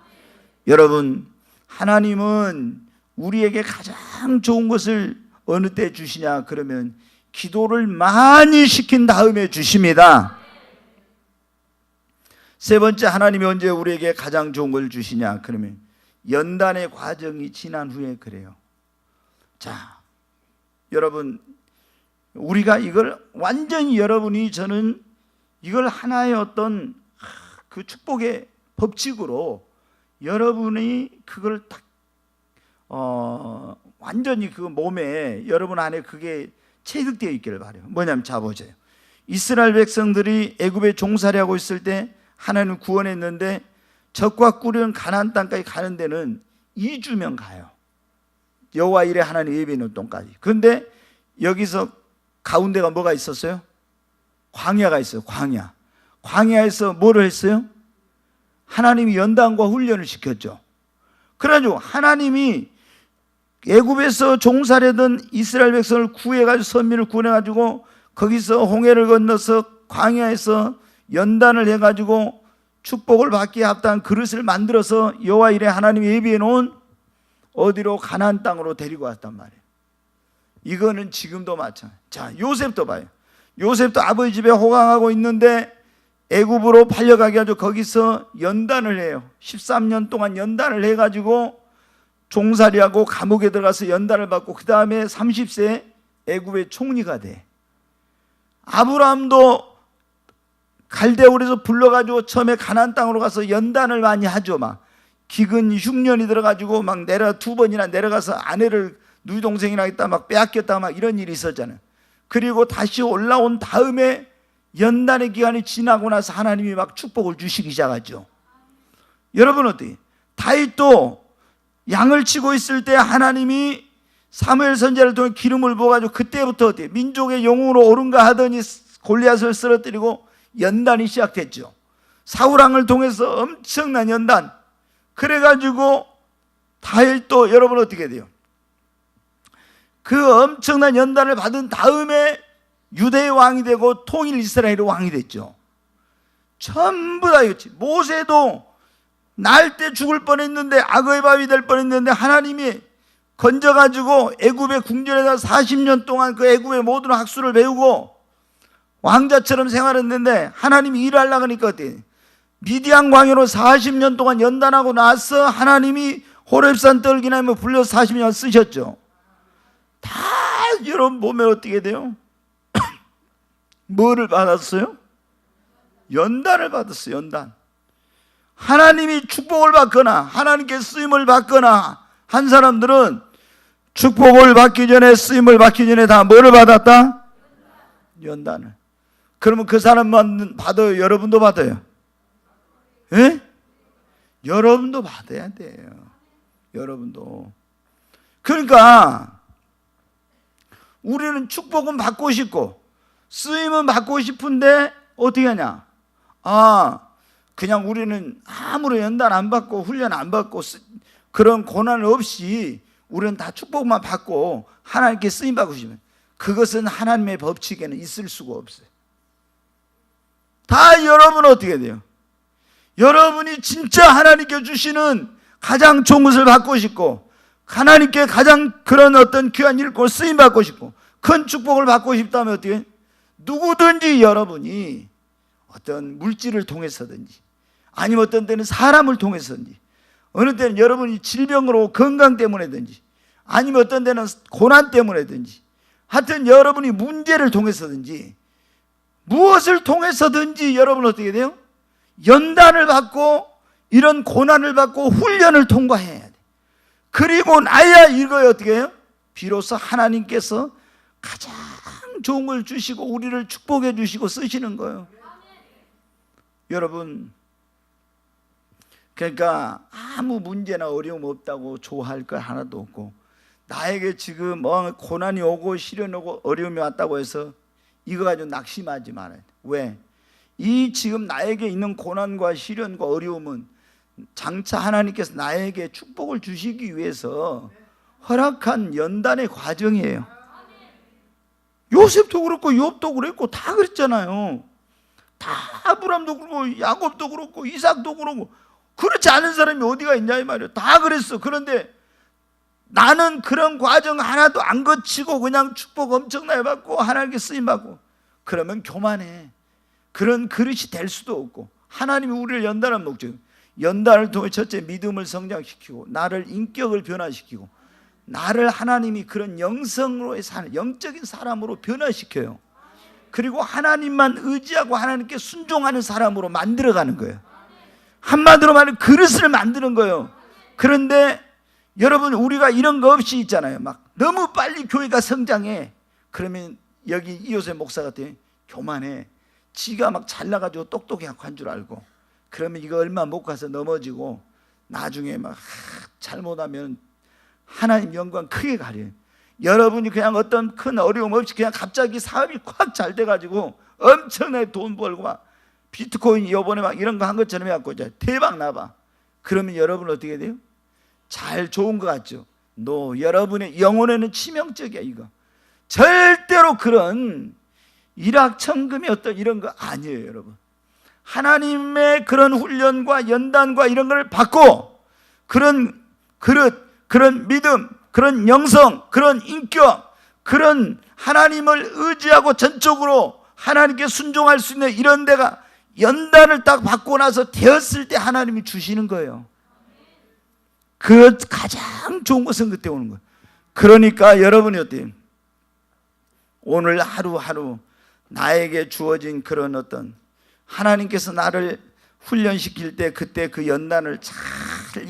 [SPEAKER 1] 여러분, 하나님은 우리에게 가장 좋은 것을 어느 때 주시냐 그러면 기도를 많이 시킨 다음에 주십니다. 세 번째, 하나님이 언제 우리에게 가장 좋은 걸 주시냐 그러면 연단의 과정이 지난 후에 그래요. 자, 여러분, 우리가 이걸 완전히 여러분이 저는 이걸 하나의 어떤 그 축복의 법칙으로 여러분이 그걸 딱 완전히 그 몸에 여러분 안에 그게 체득되어 있기를 바라요. 뭐냐면 자 보세요. 이스라엘 백성들이 애굽에 종살이 하고 있을 때 하나님을 구원했는데 적과 꿀은 가나안 땅까지 가는 데는 2주면 가요. 여호와 이레 하나님 예배 있는 동까지. 그런데 여기서 가운데가 뭐가 있었어요? 광야가 있어요. 광야. 광야에서 뭐를 했어요? 하나님이 연단과 훈련을 시켰죠. 그래가지고 하나님이 애굽에서 종살이던 이스라엘 백성을 구해가지고 선민을 구해가지고 거기서 홍해를 건너서 광야에서 연단을 해가지고 축복을 받기에 합당한 그릇을 만들어서 여호와 이레 하나님이 예비해 놓은 어디로? 가나안 땅으로 데리고 왔단 말이에요. 이거는 지금도 마찬가지. 자, 요셉도 봐요. 요셉도 아버지 집에 호강하고 있는데 애굽으로 팔려가게 하죠. 거기서 연단을 해요. 13년 동안 연단을 해가지고 종살이하고 감옥에 들어가서 연단을 받고 그 다음에 30세에 애굽의 총리가 돼. 아브라함도 갈대우에서 불러가지고 처음에 가나안 땅으로 가서 연단을 많이 하죠. 막 기근 흉년이 들어가지고 막 두 번이나 내려가서 아내를 누이 동생이랑 있다 막 빼앗겼다 막 이런 일이 있었잖아요. 그리고 다시 올라온 다음에 연단의 기간이 지나고 나서 하나님이 막 축복을 주시기 시작하죠. 여러분 어때요? 다윗도 양을 치고 있을 때 하나님이 사무엘 선지자를 통해 기름을 부어가지고 그때부터 어때요? 민족의 영웅으로 오른가 하더니 골리앗을 쓰러뜨리고 연단이 시작됐죠. 사울왕을 통해서 엄청난 연단. 그래가지고 다윗도 여러분 어떻게 돼요? 그 엄청난 연단을 받은 다음에 유대의 왕이 되고 통일 이스라엘의 왕이 됐죠. 전부 다 이거지. 모세도 날 때 죽을 뻔했는데 악어의 밥이 될 뻔했는데 하나님이 건져가지고 애굽의 궁전에다 40년 동안 그 애굽의 모든 학술을 배우고 왕자처럼 생활했는데 하나님이 일하려고 하니까 어때요? 미디안 광야로 40년 동안 연단하고 나서 하나님이 호렙산 떨기나무 불려서 40년 쓰셨죠. 다 여러분 보면 어떻게 돼요? 뭐를 받았어요? 연단을 받았어요. 연단. 하나님이 축복을 받거나 하나님께 쓰임을 받거나 한 사람들은 축복을 받기 전에, 쓰임을 받기 전에 다 뭐를 받았다? 연단을. 그러면 그 사람만 받아요? 여러분도 받아요? 예? 여러분도 받아야 돼요. 여러분도. 그러니까 우리는 축복은 받고 싶고 쓰임은 받고 싶은데 어떻게 하냐? 그냥 우리는 아무런 연단 안 받고 훈련 안 받고 그런 고난 없이 우리는 다 축복만 받고 하나님께 쓰임 받고 싶으면 그것은 하나님의 법칙에는 있을 수가 없어요. 다 여러분은 어떻게 돼요? 여러분이 진짜 하나님께 주시는 가장 좋은 것을 받고 싶고 하나님께 가장 그런 어떤 귀한 일을 쓰임 받고 싶고 큰 축복을 받고 싶다면 어떻게 해요? 누구든지 여러분이 어떤 물질을 통해서든지 아니면 어떤 때는 사람을 통해서든지 어느 때는 여러분이 질병으로 건강 때문에든지 아니면 어떤 때는 고난 때문에든지 하여튼 여러분이 문제를 통해서든지 무엇을 통해서든지 여러분 어떻게 돼요? 연단을 받고 이런 고난을 받고 훈련을 통과해야 돼. 그리고 나야 이거에 어떻게 해요? 비로소 하나님께서 가장 좋은 걸 주시고 우리를 축복해 주시고 쓰시는 거예요. 여러분, 그러니까 아무 문제나 어려움 없다고 좋아할 거 하나도 없고 나에게 지금 고난이 오고 시련이 오고 어려움이 왔다고 해서 이거 가지고 낙심하지 말아야 돼. 왜? 이 지금 나에게 있는 고난과 시련과 어려움은 장차 하나님께서 나에게 축복을 주시기 위해서 허락한 연단의 과정이에요. 요셉도 그렇고 욥도 그랬고 다 그랬잖아요. 다 아브람도 그렇고 야곱도 그렇고 이삭도 그렇고 그렇지 않은 사람이 어디가 있냐 이 말이에요. 다 그랬어. 그런데 나는 그런 과정 하나도 안 거치고 그냥 축복 엄청나게 받고 하나님께 쓰임 받고 그러면 교만해. 그런 그릇이 될 수도 없고 하나님이 우리를 연단한 목적 연단을 통해 첫째 믿음을 성장시키고 나를 인격을 변화시키고 나를 하나님이 그런 영성으로 사는 영적인 사람으로 변화시켜요. 그리고 하나님만 의지하고 하나님께 순종하는 사람으로 만들어가는 거예요. 한마디로 말하면 그릇을 만드는 거예요. 그런데 여러분 우리가 이런 거 없이 있잖아요. 막 너무 빨리 교회가 성장해. 그러면 여기 이호세 목사 같은 교만해. 지가 막 잘나가지고 똑똑하고 한 줄 알고 그러면 이거 얼마 못 가서 넘어지고 나중에 막 잘못하면 하나님 영광 크게 가려요. 여러분이 그냥 어떤 큰 어려움 없이 그냥 갑자기 사업이 콱 잘 돼가지고 엄청나게 돈 벌고 막 비트코인 요번에 막 이런 거 한 것처럼 해갖고 이제 대박 나봐. 그러면 여러분 어떻게 돼요? 잘 좋은 것 같죠? 여러분의 영혼에는 치명적이야. 이거 절대로 그런 일확천금이 어떤 이런 거 아니에요. 여러분 하나님의 그런 훈련과 연단과 이런 걸 받고 그런 그릇, 그런 믿음, 그런 영성, 그런 인격, 그런 하나님을 의지하고 전적으로 하나님께 순종할 수 있는 이런 데가 연단을 딱 받고 나서 되었을 때 하나님이 주시는 거예요. 그 가장 좋은 것은 그때 오는 거예요. 그러니까 여러분이 어때요? 오늘 하루하루 나에게 주어진 그런 어떤 하나님께서 나를 훈련시킬 때 그때 그 연단을 잘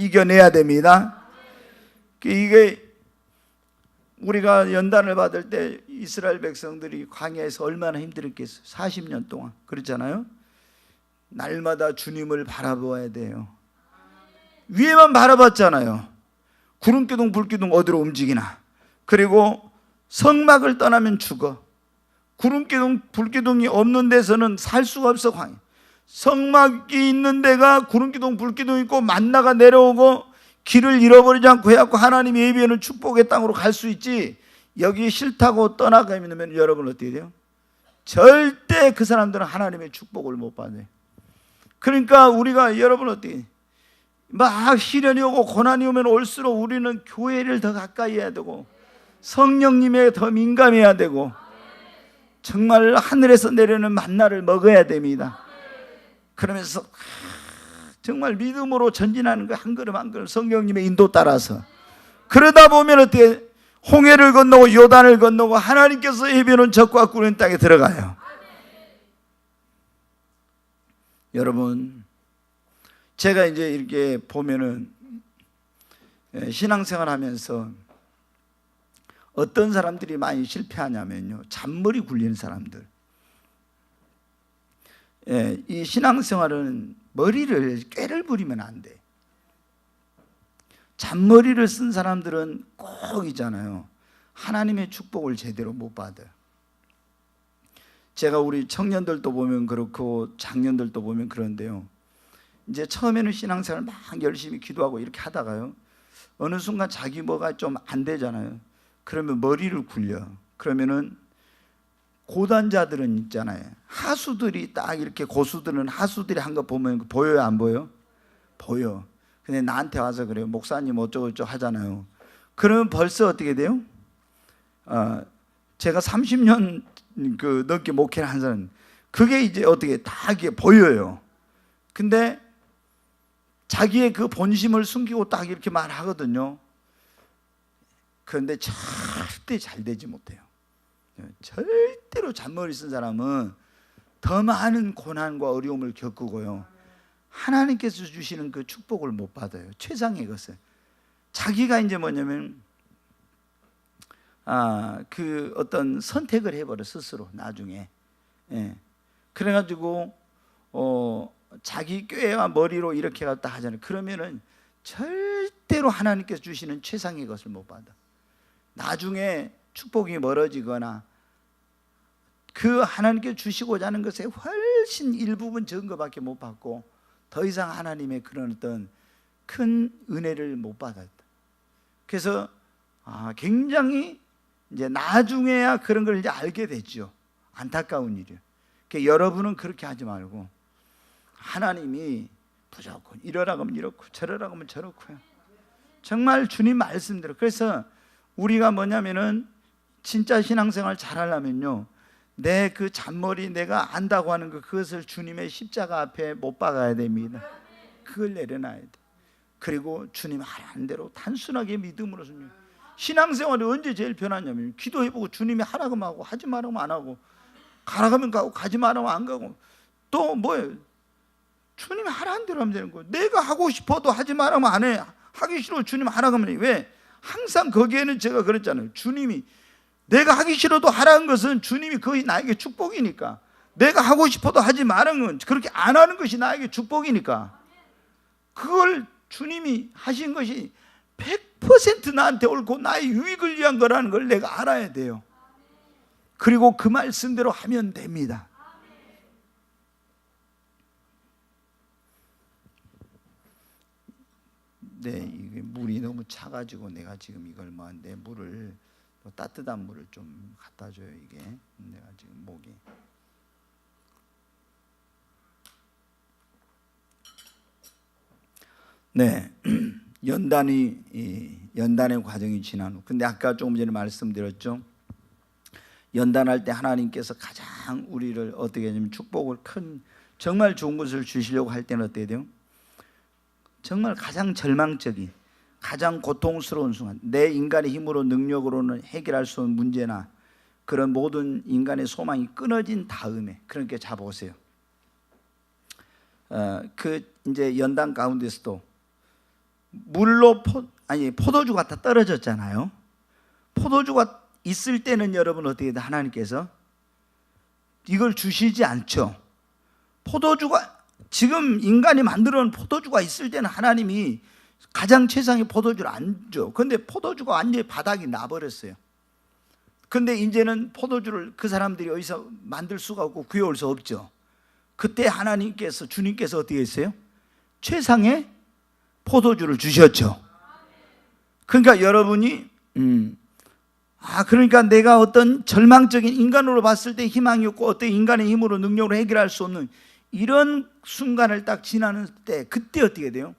[SPEAKER 1] 이겨내야 됩니다. 이게 우리가 연단을 받을 때 이스라엘 백성들이 광야에서 얼마나 힘들었겠어요. 40년 동안 그렇잖아요. 날마다 주님을 바라보아야 돼요. 위에만 바라봤잖아요. 구름기둥 불기둥 어디로 움직이나. 그리고 성막을 떠나면 죽어. 구름기둥 불기둥이 없는 데서는 살 수가 없어. 광야 성막이 있는 데가 구름기둥 불기둥 있고 만나가 내려오고 길을 잃어버리지 않고 해갖고 하나님이 예비하는 축복의 땅으로 갈 수 있지. 여기 싫다고 떠나가면 여러분 어떻게 돼요? 절대 그 사람들은 하나님의 축복을 못 받아요. 그러니까 우리가 여러분 어떻게 해요? 막 시련이 오고 고난이 오면 올수록 우리는 교회를 더 가까이 해야 되고 성령님에 더 민감해야 되고 정말 하늘에서 내려오는 만나를 먹어야 됩니다. 그러면서 정말 믿음으로 전진하는 거 한 걸음 한 걸음 성령님의 인도 따라서 그러다 보면 어떻게 홍해를 건너고 요단을 건너고 하나님께서 예비해놓은 적과 꾸는 땅에 들어가요. 여러분 제가 이제 이렇게 보면은 신앙생활 하면서 어떤 사람들이 많이 실패하냐면요, 잔머리 굴리는 사람들. 예, 이 신앙생활은 머리를 꾀를 부리면 안 돼. 잔머리를 쓴 사람들은 꼭 있잖아요, 하나님의 축복을 제대로 못 받아요. 제가 우리 청년들도 보면 그렇고 장년들도 보면 그런데요, 이제 처음에는 신앙생활 막 열심히 기도하고 이렇게 하다가요, 어느 순간 자기 뭐가 좀 안 되잖아요. 그러면 머리를 굴려. 그러면은 고단자들은 있잖아요, 하수들이 딱 이렇게, 고수들은 하수들이 한 거 보면 보여요, 안 보여? 보여. 근데 나한테 와서 그래요, 목사님 어쩌고저쩌고 하잖아요. 그러면 벌써 어떻게 돼요? 제가 30년 넘게 목회를 한 사람, 그게 이제 어떻게 다 이게 보여요. 근데 자기의 그 본심을 숨기고 딱 이렇게 말하거든요. 그런데 절대 잘 되지 못해요. 절대로 잔머리 쓴 사람은 더 많은 고난과 어려움을 겪고요, 하나님께서 주시는 그 축복을 못 받아요. 최상의 것을. 자기가 이제 뭐냐면 그 어떤 선택을 해버려, 스스로 나중에. 예. 그래가지고 자기 꾀와 머리로 이렇게 갖다 하잖아요. 그러면은 절대로 하나님께서 주시는 최상의 것을 못 받아. 나중에 축복이 멀어지거나 그 하나님께서 주시고자 하는 것에 훨씬 일부분 적은 것밖에 못 받고 더 이상 하나님의 그런 어떤 큰 은혜를 못 받았다. 그래서 굉장히 이제 나중에야 그런 걸 이제 알게 됐죠. 안타까운 일이에요. 그러니까 여러분은 그렇게 하지 말고, 하나님이 무조건 이러라고 하면 이렇고 저러라고 하면 저렇고요. 정말 주님 말씀대로. 그래서 우리가 뭐냐면은 진짜 신앙생활 잘하려면요, 내 그 잔머리 내가 안다고 하는 그것을 주님의 십자가 앞에 못 박아야 됩니다. 그걸 내려놔야 돼. 그리고 주님 하라는 대로 단순하게 믿음으로 씁니다. 신앙생활이 언제 제일 편하냐면, 기도해보고 주님이 하라고 하고 하지 말라고 안 하고, 가라고 하면 가고 가지 말라고 안 가고, 또 뭐예요? 주님이 하라는 대로 하면 되는 거예요. 내가 하고 싶어도 하지 말라고 안 해. 하기 싫어 주님 하라고 하면 해. 왜? 항상 거기에는 제가 그랬잖아요, 주님이 내가 하기 싫어도 하라는 것은 주님이 거의 나에게 축복이니까, 내가 하고 싶어도 하지 말라는 건 그렇게 안 하는 것이 나에게 축복이니까, 그걸 주님이 하신 것이 100% 나한테 옳고 나의 유익을 위한 거라는 걸 내가 알아야 돼요. 그리고 그 말씀대로 하면 됩니다. 네, 이게 물이 너무 차가지고 내가 지금 이걸 뭐한데, 물을 따뜻한 물을 좀 갖다 줘요. 이게 내가 지금 목이. 네, 연단의 과정이 지난 후, 근데 아까 조금 전에 말씀드렸죠, 연단할 때 하나님께서 가장 우리를 어떻게 하냐면 축복을, 큰 정말 좋은 것을 주시려고 할 때는 어떻게 돼요? 정말 가장 절망적인, 가장 고통스러운 순간, 내 인간의 힘으로 능력으로는 해결할 수 없는 문제나 그런 모든 인간의 소망이 끊어진 다음에, 그러니까 자 보세요, 그 이제 연단 가운데서도 물로 포도주가 다 떨어졌잖아요. 포도주가 있을 때는 여러분 어떻게 돼? 하나님께서 이걸 주시지 않죠. 포도주가, 지금 인간이 만들어 놓은 포도주가 있을 때는 하나님이 가장 최상의 포도주를 안 줘. 그런데 포도주가 완전히 바닥이 나버렸어요. 그런데 이제는 포도주를 그 사람들이 어디서 만들 수가 없고 구해올 수 없죠. 그때 하나님께서, 주님께서 어떻게 했어요? 최상의 포도주를 주셨죠. 그러니까 여러분이 그러니까 내가 어떤 절망적인, 인간으로 봤을 때 희망이 없고 어떤 인간의 힘으로 능력으로 해결할 수 없는 이런 순간을 딱 지나는 때, 그때 어떻게 돼요?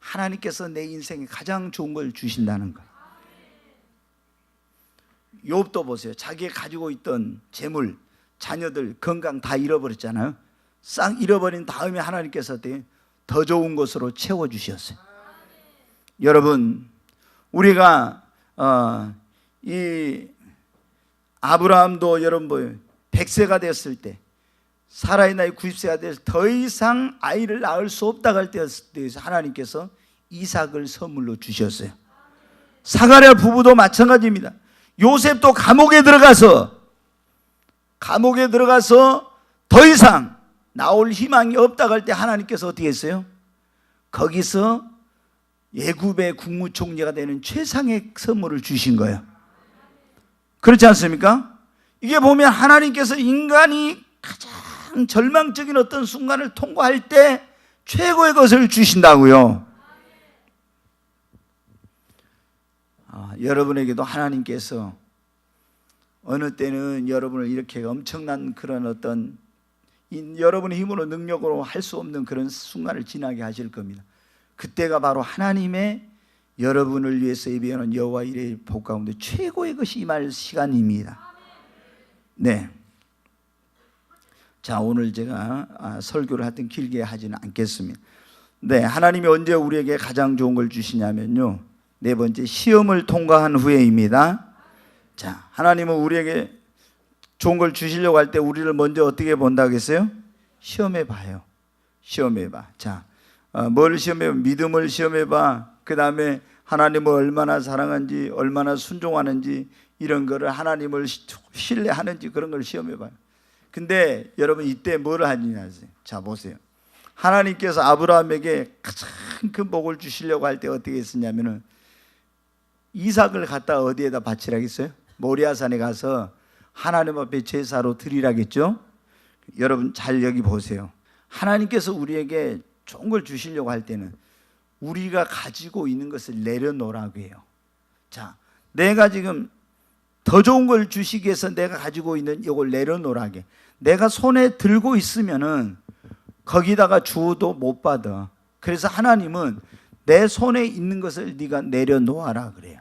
[SPEAKER 1] 하나님께서 내 인생에 가장 좋은 걸 주신다는 거예요. 욥도 보세요. 자기가 가지고 있던 재물, 자녀들, 건강 다 잃어버렸잖아요. 싹 잃어버린 다음에 하나님께서 더 좋은 것으로 채워주셨어요. 여러분, 우리가 이 아브라함도 여러분 100세가 됐을 때, 사라의 나이 90세가 돼서 더 이상 아이를 낳을 수 없다고 할 때 하나님께서 이삭을 선물로 주셨어요. 사가랴 부부도 마찬가지입니다. 요셉도 감옥에 들어가서 더 이상 나올 희망이 없다고 할 때 하나님께서 어떻게 했어요? 거기서 애굽의 국무총리가 되는 최상의 선물을 주신 거예요. 그렇지 않습니까? 이게 보면 하나님께서 인간이 가장 절망적인 어떤 순간을 통과할 때 최고의 것을 주신다고요. 여러분에게도 하나님께서 어느 때는 여러분을 이렇게 엄청난 그런 어떤 여러분의 힘으로 능력으로 할 수 없는 그런 순간을 지나게 하실 겁니다. 그때가 바로 하나님의 여러분을 위해서 예비하는 여호와 일의 복 가운데 최고의 것이 임할 시간입니다. 네. 자, 오늘 제가 설교를 하여튼 길게 하지는 않겠습니다. 네, 하나님이 언제 우리에게 가장 좋은 걸 주시냐면요, 네 번째, 시험을 통과한 후에입니다. 자, 하나님은 우리에게 좋은 걸 주시려고 할 때 우리를 먼저 어떻게 본다고 했어요? 시험해 봐요. 시험해 봐. 자, 뭘 시험해 봐? 믿음을 시험해 봐. 그 다음에 하나님을 얼마나 사랑하는지, 얼마나 순종하는지, 이런 거를 하나님을 신뢰하는지 그런 걸 시험해 봐요. 근데 여러분 이때 뭘 하느냐? 자, 보세요. 하나님께서 아브라함에게 가장 큰 복을 주시려고 할 때 어떻게 했었냐면은 이삭을 갖다 어디에다 바치라고 했어요? 모리아산에 가서 하나님 앞에 제사로 드리라겠죠? 여러분 잘 여기 보세요. 하나님께서 우리에게 좋은 걸 주시려고 할 때는 우리가 가지고 있는 것을 내려놓으라고 해요. 자, 내가 지금 더 좋은 걸 주시기 위해서 내가 가지고 있는 이걸 내려놓으라고 해. 내가 손에 들고 있으면은 거기다가 주어도 못 받아. 그래서 하나님은 내 손에 있는 것을 네가 내려놓아라 그래요.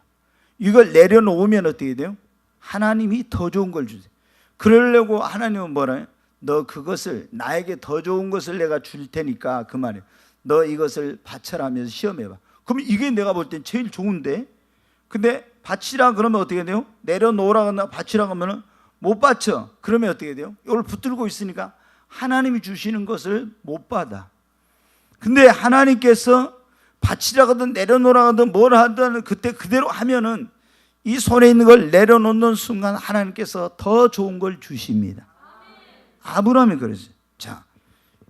[SPEAKER 1] 이걸 내려놓으면 어떻게 돼요? 하나님이 더 좋은 걸 주세요. 그러려고 하나님은 뭐라 해요? 너 그것을, 나에게 더 좋은 것을 내가 줄 테니까, 그 말이에요. 너 이것을 바쳐라 하면서 시험해봐. 그러면 이게 내가 볼 땐 제일 좋은데, 근데 바치라 그러면 어떻게 돼요? 내려놓으라 그러나 바치라 그러면 못 바쳐. 그러면 어떻게 돼요? 이걸 붙들고 있으니까 하나님이 주시는 것을 못 받아. 근데 하나님께서 바치라 하든 내려놓으라 하든 뭘 하든 그때 그대로 하면은 이 손에 있는 걸 내려놓는 순간 하나님께서 더 좋은 걸 주십니다. 아브라함이 그랬어요. 자,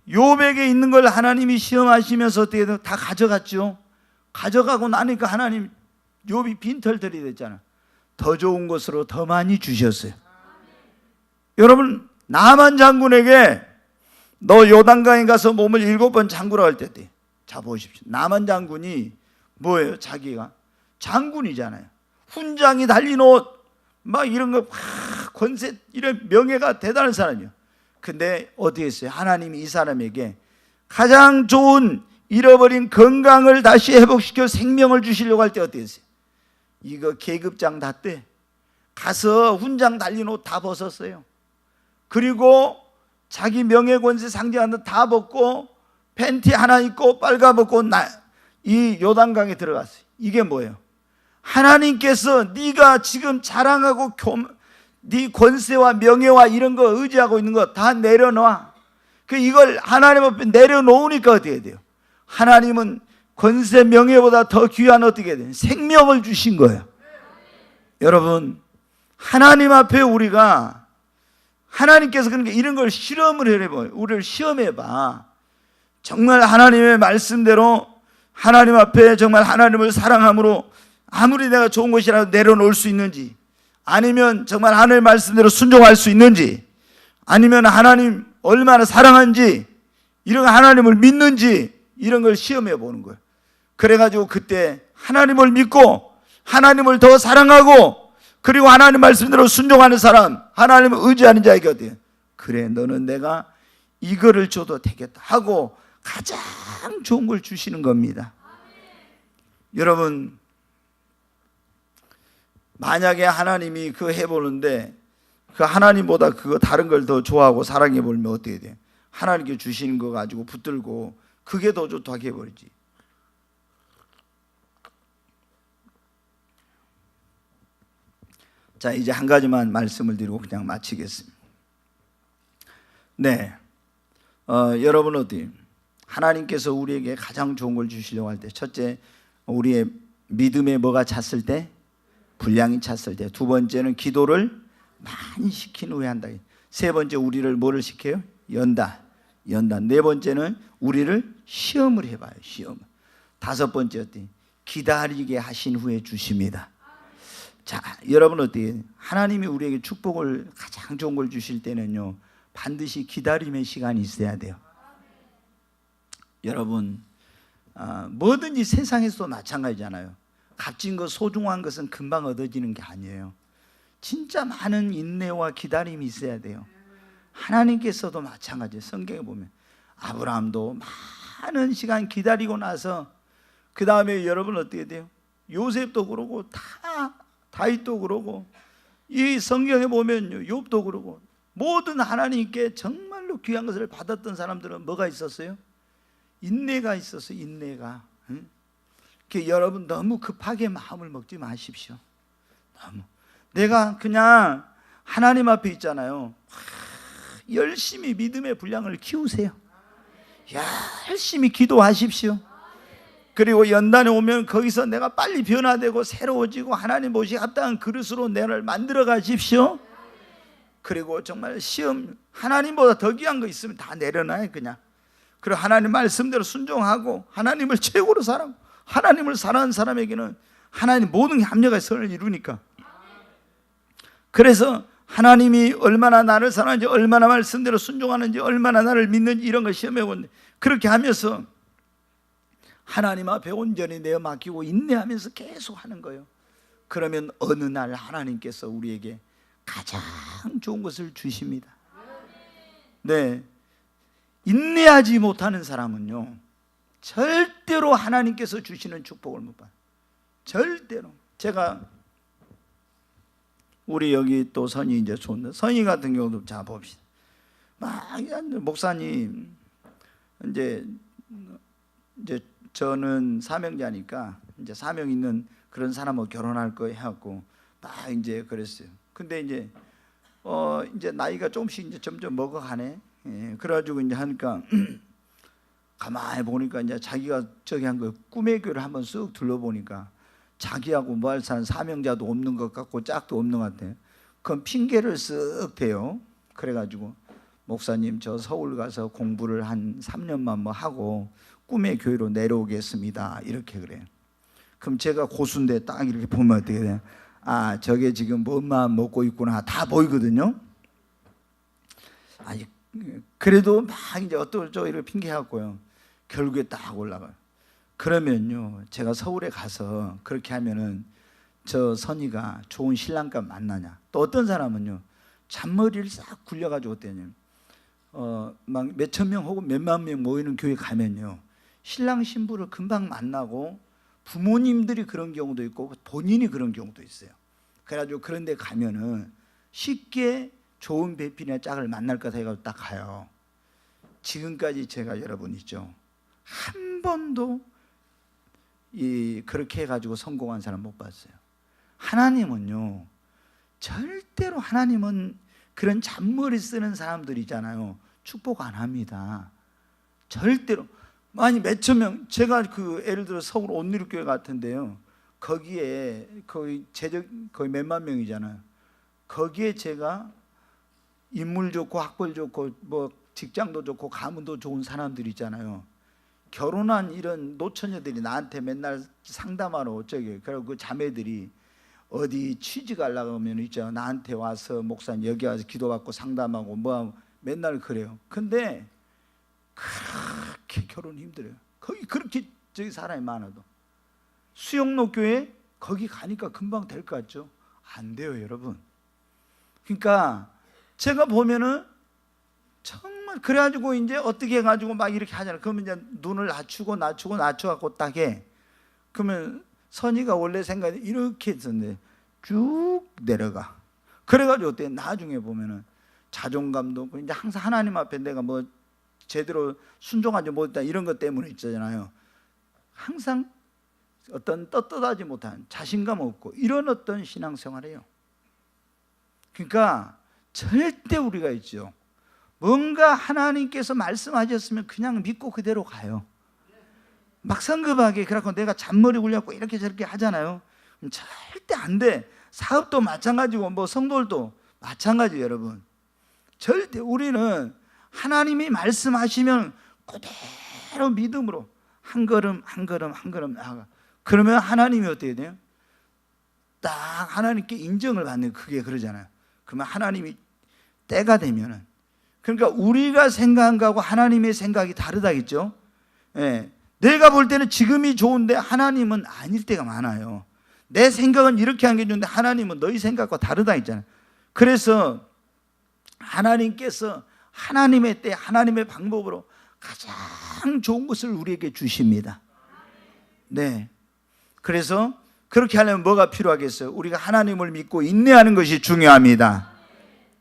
[SPEAKER 1] 욥에게 있는 걸 하나님이 시험하시면서 어떻게 돼요? 다 가져갔죠. 가져가고 나니까 하나님, 욥이 빈털털이 됐잖아. 더 좋은 것으로 더 많이 주셨어요. 여러분, 나만 장군에게 너 요단강에 가서 몸을 7번 잠그라고 할 때, 자 보십시오. 나만 장군이 뭐예요? 자기가 장군이잖아요. 훈장이 달린 옷, 막 이런 거, 권세, 이런 명예가 대단한 사람이에요. 근데 어떻게 했어요? 하나님이 이 사람에게 가장 좋은 잃어버린 건강을 다시 회복시켜 생명을 주시려고 할 때 어떻게 했어요? 이거 계급장 다 떼. 가서 훈장 달린 옷 다 벗었어요. 그리고 자기 명예 권세 상징하는 다 벗고 팬티 하나 입고 빨가벗고 이 요단강에 들어갔어요. 이게 뭐예요? 하나님께서 네가 지금 자랑하고 네 권세와 명예와 이런 거 의지하고 있는 거 다 내려놔. 이걸 하나님 앞에 내려놓으니까 어떻게 돼요? 하나님은 권세 명예보다 더 귀한 어떻게 돼요? 생명을 주신 거예요. 여러분, 하나님 앞에 우리가 하나님께서 그러니까 이런 걸 실험을 해봐요. 우리를 시험해봐. 정말 하나님의 말씀대로 하나님 앞에 정말 하나님을 사랑함으로 아무리 내가 좋은 것이라도 내려놓을 수 있는지, 아니면 정말 하나님의 말씀대로 순종할 수 있는지, 아니면 하나님 얼마나 사랑한지, 이런 하나님을 믿는지, 이런 걸 시험해 보는 거예요. 그래가지고 그때 하나님을 믿고 하나님을 더 사랑하고 그리고 하나님 말씀대로 순종하는 사람, 하나님을 의지하는 자에게 어때요? 그래, 너는 내가 이거를 줘도 되겠다 하고 가장 좋은 걸 주시는 겁니다. 여러분, 만약에 하나님이 그거 해보는데 그 하나님보다 그거 다른 걸 더 좋아하고 사랑해 보면 어떻게 돼요? 하나님께 주시는 거 가지고 붙들고 그게 더 좋다고 해버리지. 자, 이제 한 가지만 말씀을 드리고 그냥 마치겠습니다. 네, 여러분 어디 하나님께서 우리에게 가장 좋은 걸 주시려고 할 때, 첫째, 우리의 믿음에 뭐가 찼을 때? 분량이 찼을 때. 두 번째는 기도를 많이 시킨 후에 한다. 세 번째, 우리를 뭐를 시켜요? 연다. 네 번째는 우리를 시험을 해봐요. 시험. 다섯 번째 어때? 기다리게 하신 후에 주십니다. 자, 여러분 어때요? 하나님이 우리에게 축복을 가장 좋은 걸 주실 때는요, 반드시 기다림의 시간이 있어야 돼요. 여러분, 뭐든지 세상에서도 마찬가지잖아요. 값진 것, 소중한 것은 금방 얻어지는 게 아니에요. 진짜 많은 인내와 기다림이 있어야 돼요. 하나님께서도 마찬가지예요. 성경에 보면 아브라함도 많은 시간 기다리고 나서 그 다음에 여러분 어떻게 돼요? 요셉도 그러고 다윗도 그러고, 이 성경에 보면 욥도 그러고, 모든 하나님께 정말로 귀한 것을 받았던 사람들은 뭐가 있었어요? 인내가 있었어요. 인내가. 응? 여러분 너무 급하게 마음을 먹지 마십시오. 너무 내가 그냥 하나님 앞에 있잖아요. 열심히 믿음의 분량을 키우세요. 열심히 기도하십시오. 그리고 연단에 오면 거기서 내가 빨리 변화되고 새로워지고 하나님 보시기에 합당한 그릇으로 내를 만들어 가십시오. 그리고 정말 시험, 하나님보다 더 귀한 거 있으면 다 내려놔요. 그냥. 그리고 하나님 말씀대로 순종하고 하나님을 최고로 사랑하고, 하나님을 사랑하는 사람에게는 하나님 모든 게 합력의 선을 이루니까. 그래서 하나님이 얼마나 나를 사랑하는지, 얼마나 말씀대로 순종하는지, 얼마나 나를 믿는지 이런 걸 시험해 보는데, 그렇게 하면서 하나님 앞에 온전히 내어 맡기고 인내하면서 계속 하는 거예요. 그러면 어느 날 하나님께서 우리에게 가장 좋은 것을 주십니다. 네, 인내하지 못하는 사람은요, 절대로 하나님께서 주시는 축복을 못 봐요. 절대로. 제가 우리 여기 또 선이 이제 좋은데, 선이 같은 경우도 자 봅시다. 막 목사님 이제 저는 사명자니까 이제 사명 있는 그런 사람하고 결혼할 거 해갖고 딱 이제 그랬어요. 근데 이제 이제 나이가 조금씩 이제 점점 먹어가네. 예, 그래가지고 이제 하니까 가만히 보니까 이제 자기가 저기 한 거 꿈의 교를 한번 쓱 둘러보니까 자기하고 뭐 할 사람 사명자도 없는 것 같고 짝도 없는 것 같아요. 그럼 핑계를 쓱 대요. 그래가지고 목사님 저 서울 가서 공부를 한 3년만 뭐 하고 꿈의 교회로 내려오겠습니다. 이렇게 그래요. 그럼 제가 고수인데 딱 이렇게 보면 어떻게 돼요? 아, 저게 지금 뭔 마음 먹고 있구나 다 보이거든요. 아니, 그래도 막 이제 어쩌고 이렇게 핑계하고요. 결국에 딱 올라가요. 그러면요, 제가 서울에 가서 그렇게 하면은 저 선이가 좋은 신랑감 만나냐? 또 어떤 사람은요, 잔머리를 싹 굴려가지고 어때냐? 막 몇천 명 혹은 몇만 명 모이는 교회 가면요, 신랑 신부를 금방 만나고 부모님들이 그런 경우도 있고 본인이 그런 경우도 있어요. 그래가지고 그런 데 가면은 쉽게 좋은 배필이나 짝을 만날 거다 해가지고 딱 가요. 지금까지 제가 여러분 있죠, 한 번도 그렇게 해가지고 성공한 사람 못 봤어요. 하나님은요, 절대로 하나님은 그런 잔머리 쓰는 사람들이잖아요, 축복 안 합니다. 절대로. 아니 몇천 명, 제가 예를 들어 서울 온누리교회 같은데요, 거기에 거의 몇만 명이잖아요. 거기에 제가 인물 좋고 학벌 좋고 뭐 직장도 좋고 가문도 좋은 사람들 있잖아요. 결혼한 이런 노처녀들이 나한테 맨날 상담하러 그리고 그 자매들이 어디 취직 가려고 하면 있죠, 나한테 와서 목사님 여기 와서 기도받고 상담하고 뭐 맨날 그래요. 근데 그렇게 결혼 힘들어요. 거기 그렇게 저기 사람이 많아도. 수영로 교회 거기 가니까 금방 될 것 같죠? 안 돼요, 여러분. 그러니까 제가 보면은 정말 그래가지고 이제 어떻게 해가지고 막 이렇게 하잖아요. 그러면 이제 눈을 낮춰갖고 딱 해. 그러면 선이가 원래 생각이 이렇게 했었는데 쭉 내려가. 그래가지고 어때? 나중에 보면은 자존감도 없고, 이제 항상 하나님 앞에 내가 뭐 제대로 순종하지 못했다 이런 것 때문에 있잖아요. 항상 어떤 떳떳하지 못한, 자신감 없고 이런 어떤 신앙생활이에요. 그러니까 절대 우리가 있죠, 뭔가 하나님께서 말씀하셨으면 그냥 믿고 그대로 가요. 막 성급하게 그래갖고 내가 잔머리 굴렸고 이렇게 저렇게 하잖아요. 절대 안 돼. 사업도 마찬가지고 뭐 성도들도 마찬가지예요. 여러분, 절대 우리는 하나님이 말씀하시면 그대로 믿음으로 한 걸음 한 걸음 한 걸음 나아가. 그러면 하나님이 어떻게 돼요? 딱 하나님께 인정을 받는, 그게 그러잖아요. 그러면 하나님이 때가 되면은, 그러니까 우리가 생각한 거하고 하나님의 생각이 다르다겠죠. 예. 내가 볼 때는 지금이 좋은데 하나님은 아닐 때가 많아요. 내 생각은 이렇게 한 게 좋은데 하나님은 너희 생각과 다르다 했잖아요. 그래서 하나님께서 하나님의 때, 하나님의 방법으로 가장 좋은 것을 우리에게 주십니다. 네. 그래서 그렇게 하려면 뭐가 필요하겠어요? 우리가 하나님을 믿고 인내하는 것이 중요합니다.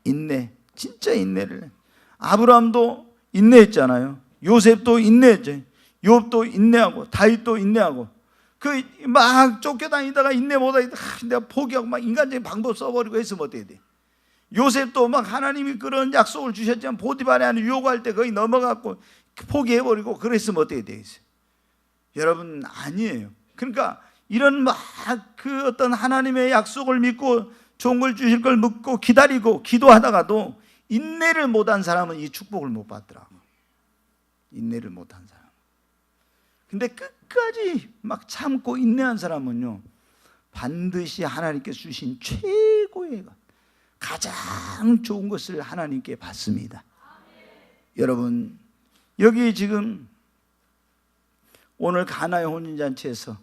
[SPEAKER 1] 인내, 진짜 인내를. 아브라함도 인내했잖아요. 요셉도 인내했죠. 욥도 인내하고 다윗도 인내하고, 그 막 쫓겨다니다가 인내 못하겠다, 내가 포기하고 막 인간적인 방법 써버리고 했으면 어떻게 돼? 요셉도 막 하나님이 그런 약속을 주셨지만 보디발의 아내 유혹할 때 거의 넘어갔고 포기해버리고 그랬으면 어떻게 되겠어요? 여러분, 아니에요. 그러니까 이런 막 그 어떤 하나님의 약속을 믿고 좋은 걸 주실 걸 믿고 기다리고 기도하다가도 인내를 못한 사람은 이 축복을 못 받더라고. 인내를 못한 사람. 근데 끝까지 막 참고 인내한 사람은요, 반드시 하나님께서 주신 최고의 것, 가장 좋은 것을 하나님께 받습니다. 여러분, 여기 지금 오늘 가나의 혼인잔치에서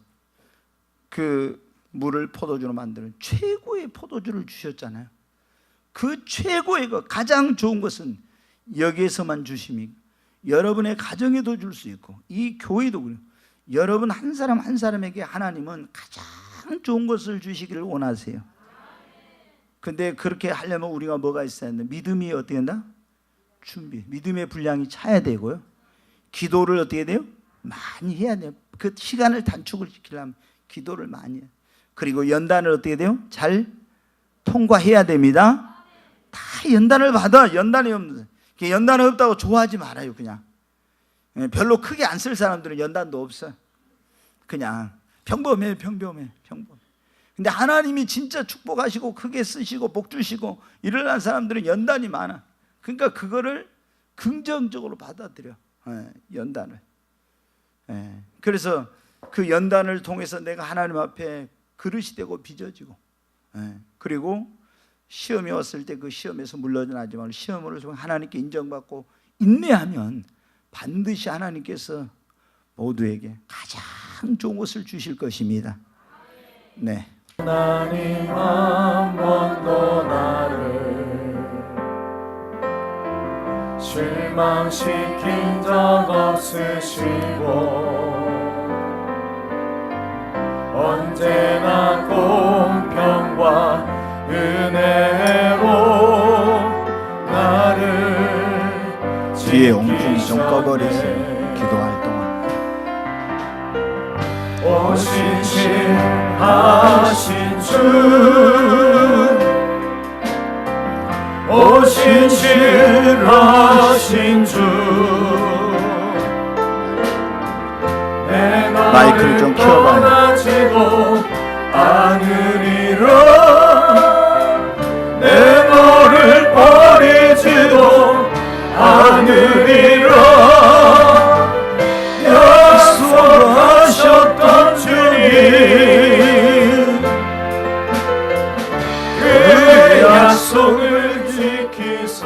[SPEAKER 1] 그 물을 포도주로 만드는 최고의 포도주를 주셨잖아요. 그 최고의 것, 가장 좋은 것은 여기에서만 주심이, 여러분의 가정에도 줄 수 있고 이 교회도 그래요. 여러분 한 사람 한 사람에게 하나님은 가장 좋은 것을 주시기를 원하세요. 근데 그렇게 하려면 우리가 뭐가 있어야 하는데, 믿음이 어떻게 된다? 준비. 믿음의 분량이 차야 되고요. 기도를 어떻게 돼요? 많이 해야 돼요. 그 시간을 단축을 시키려면 기도를 많이 해요. 그리고 연단을 어떻게 돼요? 잘 통과해야 됩니다. 다 연단을 받아. 연단이 없는, 연단이 없다고 좋아하지 말아요. 그냥 별로 크게 안 쓸 사람들은 연단도 없어. 그냥 평범해. 근데 하나님이 진짜 축복하시고 크게 쓰시고 복 주시고 일어난 사람들은 연단이 많아. 그러니까 그거를 긍정적으로 받아들여. 연단을. 그래서 그 연단을 통해서 내가 하나님 앞에 그릇이 되고 빚어지고, 그리고 시험이 왔을 때 그 시험에서 물러나지 말고 시험을 통해 하나님께 인정받고 인내하면 반드시 하나님께서 모두에게 가장 좋은 것을 주실 것입니다. 네.
[SPEAKER 2] 하나님 한 번도 나를 실망시킨 적 없으시고 언제나 공평과 은혜로 나를
[SPEAKER 1] 뒤에 옹중이 좀 꺼버리세요. 기도할 동안.
[SPEAKER 2] 오신실하신 주, 오신실하신 주, 내
[SPEAKER 1] 마이크를 좀 키워봐요.
[SPEAKER 2] 떠나지도 않으리라, 내 너를 버리지도 않으리라. 약속하셨던 주님, 그 약속을 지키사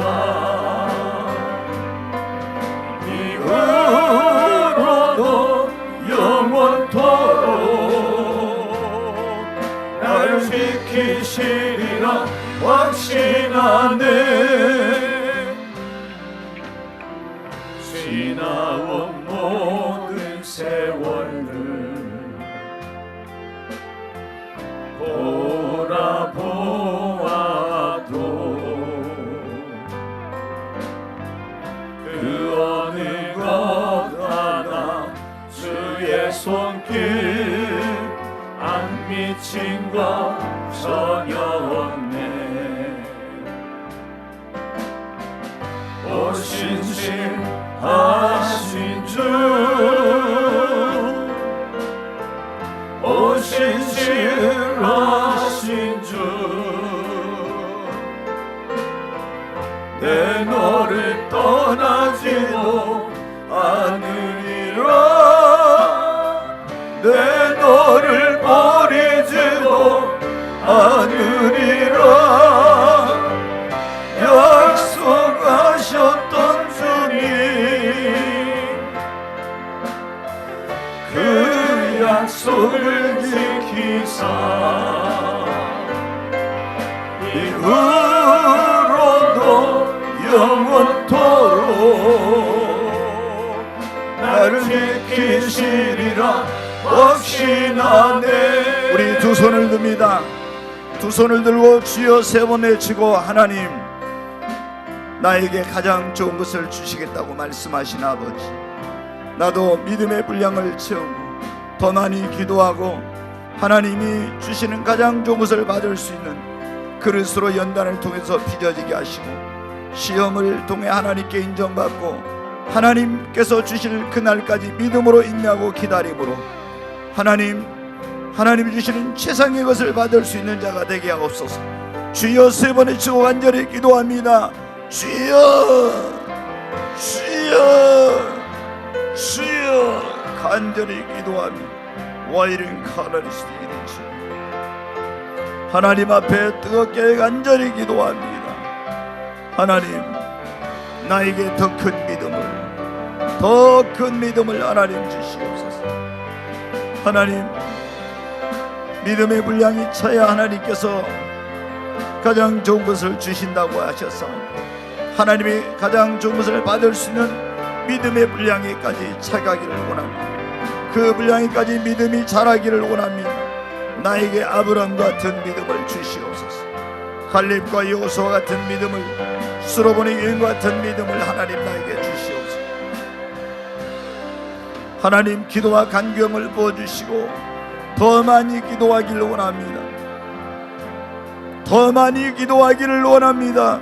[SPEAKER 2] 이후로도 영원토록 나를 지키시리라 확신하네. 지나온 모든 세월을 돌아보아도 그 어느 것 하나 주의 손길 안 미친 것 전혀 없네. 오신실하신 주, 오신실하신 주, 버리지도 않으리라. 내 너를 버리지도 않으리라. 약속하셨던 주님, 그 약속을 지키사 이후로도 영원토록 나를 지키시리라 확신하네.
[SPEAKER 1] 우리 두 손을 듭니다. 두 손을 들고 주여 세 번 외치고, 하나님, 나에게 가장 좋은 것을 주시겠다고 말씀하신 아버지, 나도 믿음의 분량을 채우고 더 많이 기도하고 하나님이 주시는 가장 좋은 것을 받을 수 있는 그릇으로 연단을 통해서 빚어지게 하시고, 시험을 통해 하나님께 인정받고 하나님께서 주실 그날까지 믿음으로 인내하고 기다림으로 하나님 주시는 최상의 것을 받을 수 있는 자가 되게 하옵소서. 주여 세 번 외치고 간절히 기도합니다. 주여, 주여, 주여, 간절히 기도합니다. 와이른 카라리스트 이르지, 하나님 앞에 뜨겁게 간절히 기도합니다. 하나님, 나에게 더 큰 믿음을 하나님 주시옵소서. 하나님, 믿음의 분량이 차야 하나님께서 가장 좋은 것을 주신다고 하셨사옵니다. 하나님이 가장 좋은 것을 받을 수 있는 믿음의 분량에까지 차가기를 원합니다. 그 분량에까지 믿음이 자라기를 원합니다. 나에게 아브라함 같은 믿음을 주시옵소서. 갈렙과 여호수아 같은 믿음을, 스로보니 여인 같은 믿음을 하나님 나에게 주시옵소서. 하나님, 기도와 간구형을 부어주시고 더 많이 기도하기를 원합니다. 더 많이 기도하기를 원합니다.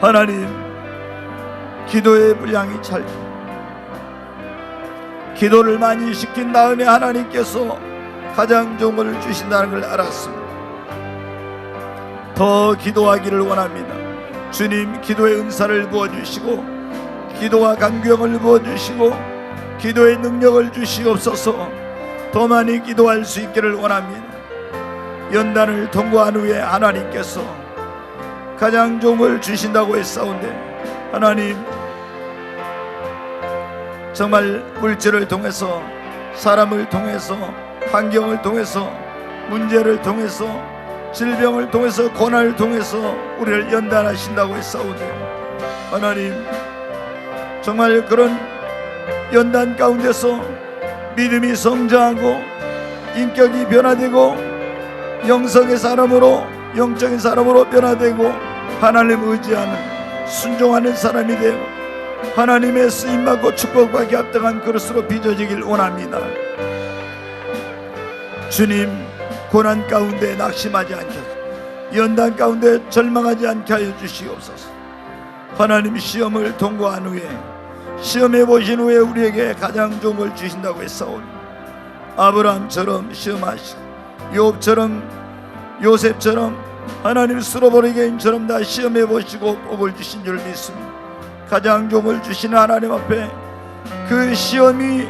[SPEAKER 1] 하나님, 기도의 분량이 찰 때 기도를 많이 시킨 다음에 하나님께서 가장 좋은 것을 주신다는 걸 알았습니다. 더 기도하기를 원합니다. 주님, 기도의 은사를 부어주시고 기도와 간구형을 부어주시고 기도의 능력을 주시옵소서. 더 많이 기도할 수 있기를 원합니다. 연단을 통과한 후에 하나님께서 가장 좋은 걸 주신다고 했사온데, 하나님, 정말 물질을 통해서, 사람을 통해서, 환경을 통해서, 문제를 통해서, 질병을 통해서, 고난을 통해서 우리를 연단하신다고 했사오니, 하나님, 정말 그런 연단 가운데서 믿음이 성장하고 인격이 변화되고 영성의 사람으로, 영적인 사람으로 변화되고 하나님 의지하는, 순종하는 사람이 되고 하나님의 쓰임받고 축복받기 합당한 그릇으로 빚어지길 원합니다. 주님, 고난 가운데 낙심하지 않게 하소서. 연단 가운데 절망하지 않게 하여 주시옵소서. 하나님, 시험을 통과한 후에, 시험해 보신 후에 우리에게 가장 좋은 걸 주신다고 했사오니, 아브라함처럼 시험하시고 욥처럼, 요셉처럼, 하나님 스로보니 여인처럼 다 시험해 보시고 복을 주신 줄 믿습니다. 가장 좋은 걸 주시는 하나님 앞에 그 시험이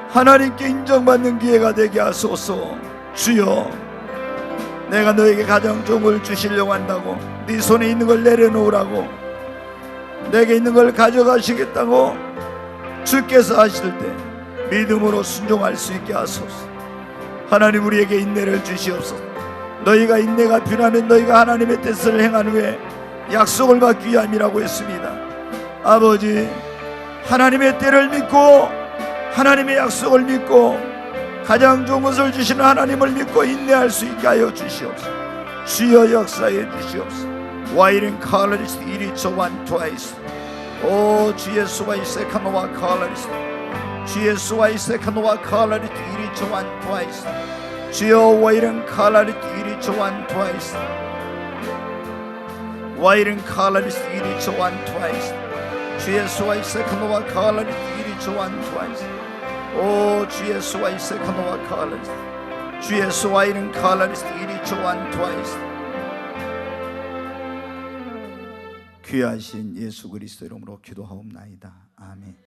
[SPEAKER 1] 하나님께 인정받는 기회가 되게 하소서. 주여, 내가 너에게 가장 좋은 걸 주시려고 한다고, 네 손에 있는 걸 내려놓으라고, 내게 있는 걸 가져가시겠다고 주께서 하실 때 믿음으로 순종할 수 있게 하소서. 하나님, 우리에게 인내를 주시옵소서. 너희가 인내가 필요하면 너희가 하나님의 뜻을 행한 후에 약속을 받기 위함이라고 했습니다. 아버지, 하나님의 때를 믿고 하나님의 약속을 믿고 가장 좋은 것을 주시는 하나님을 믿고 인내할 수 있게 하여 주시옵소서. 주여 역사해 주시옵소서. 와이른 칼라리스트 이리처 완 트와이스. 오 주 예수와의 세카노와 칼라리스트, 주 예수와의 세카노와 칼라리스트 이리처 완 트와이스. 주여 와이른 칼라리스트 이리처 완 트와이스. 와이른 칼라리스트 이리처 완 트와이스. 주 예수와의 세카노와 칼라리스트 이리처 완 트와이스. 오 주 예수와의 세카노와 칼라리스트, 주 예수와이른 칼라리스트 이리처 완 트와이스. 귀하신 예수 그리스도 이름으로 기도하옵나이다. 아멘.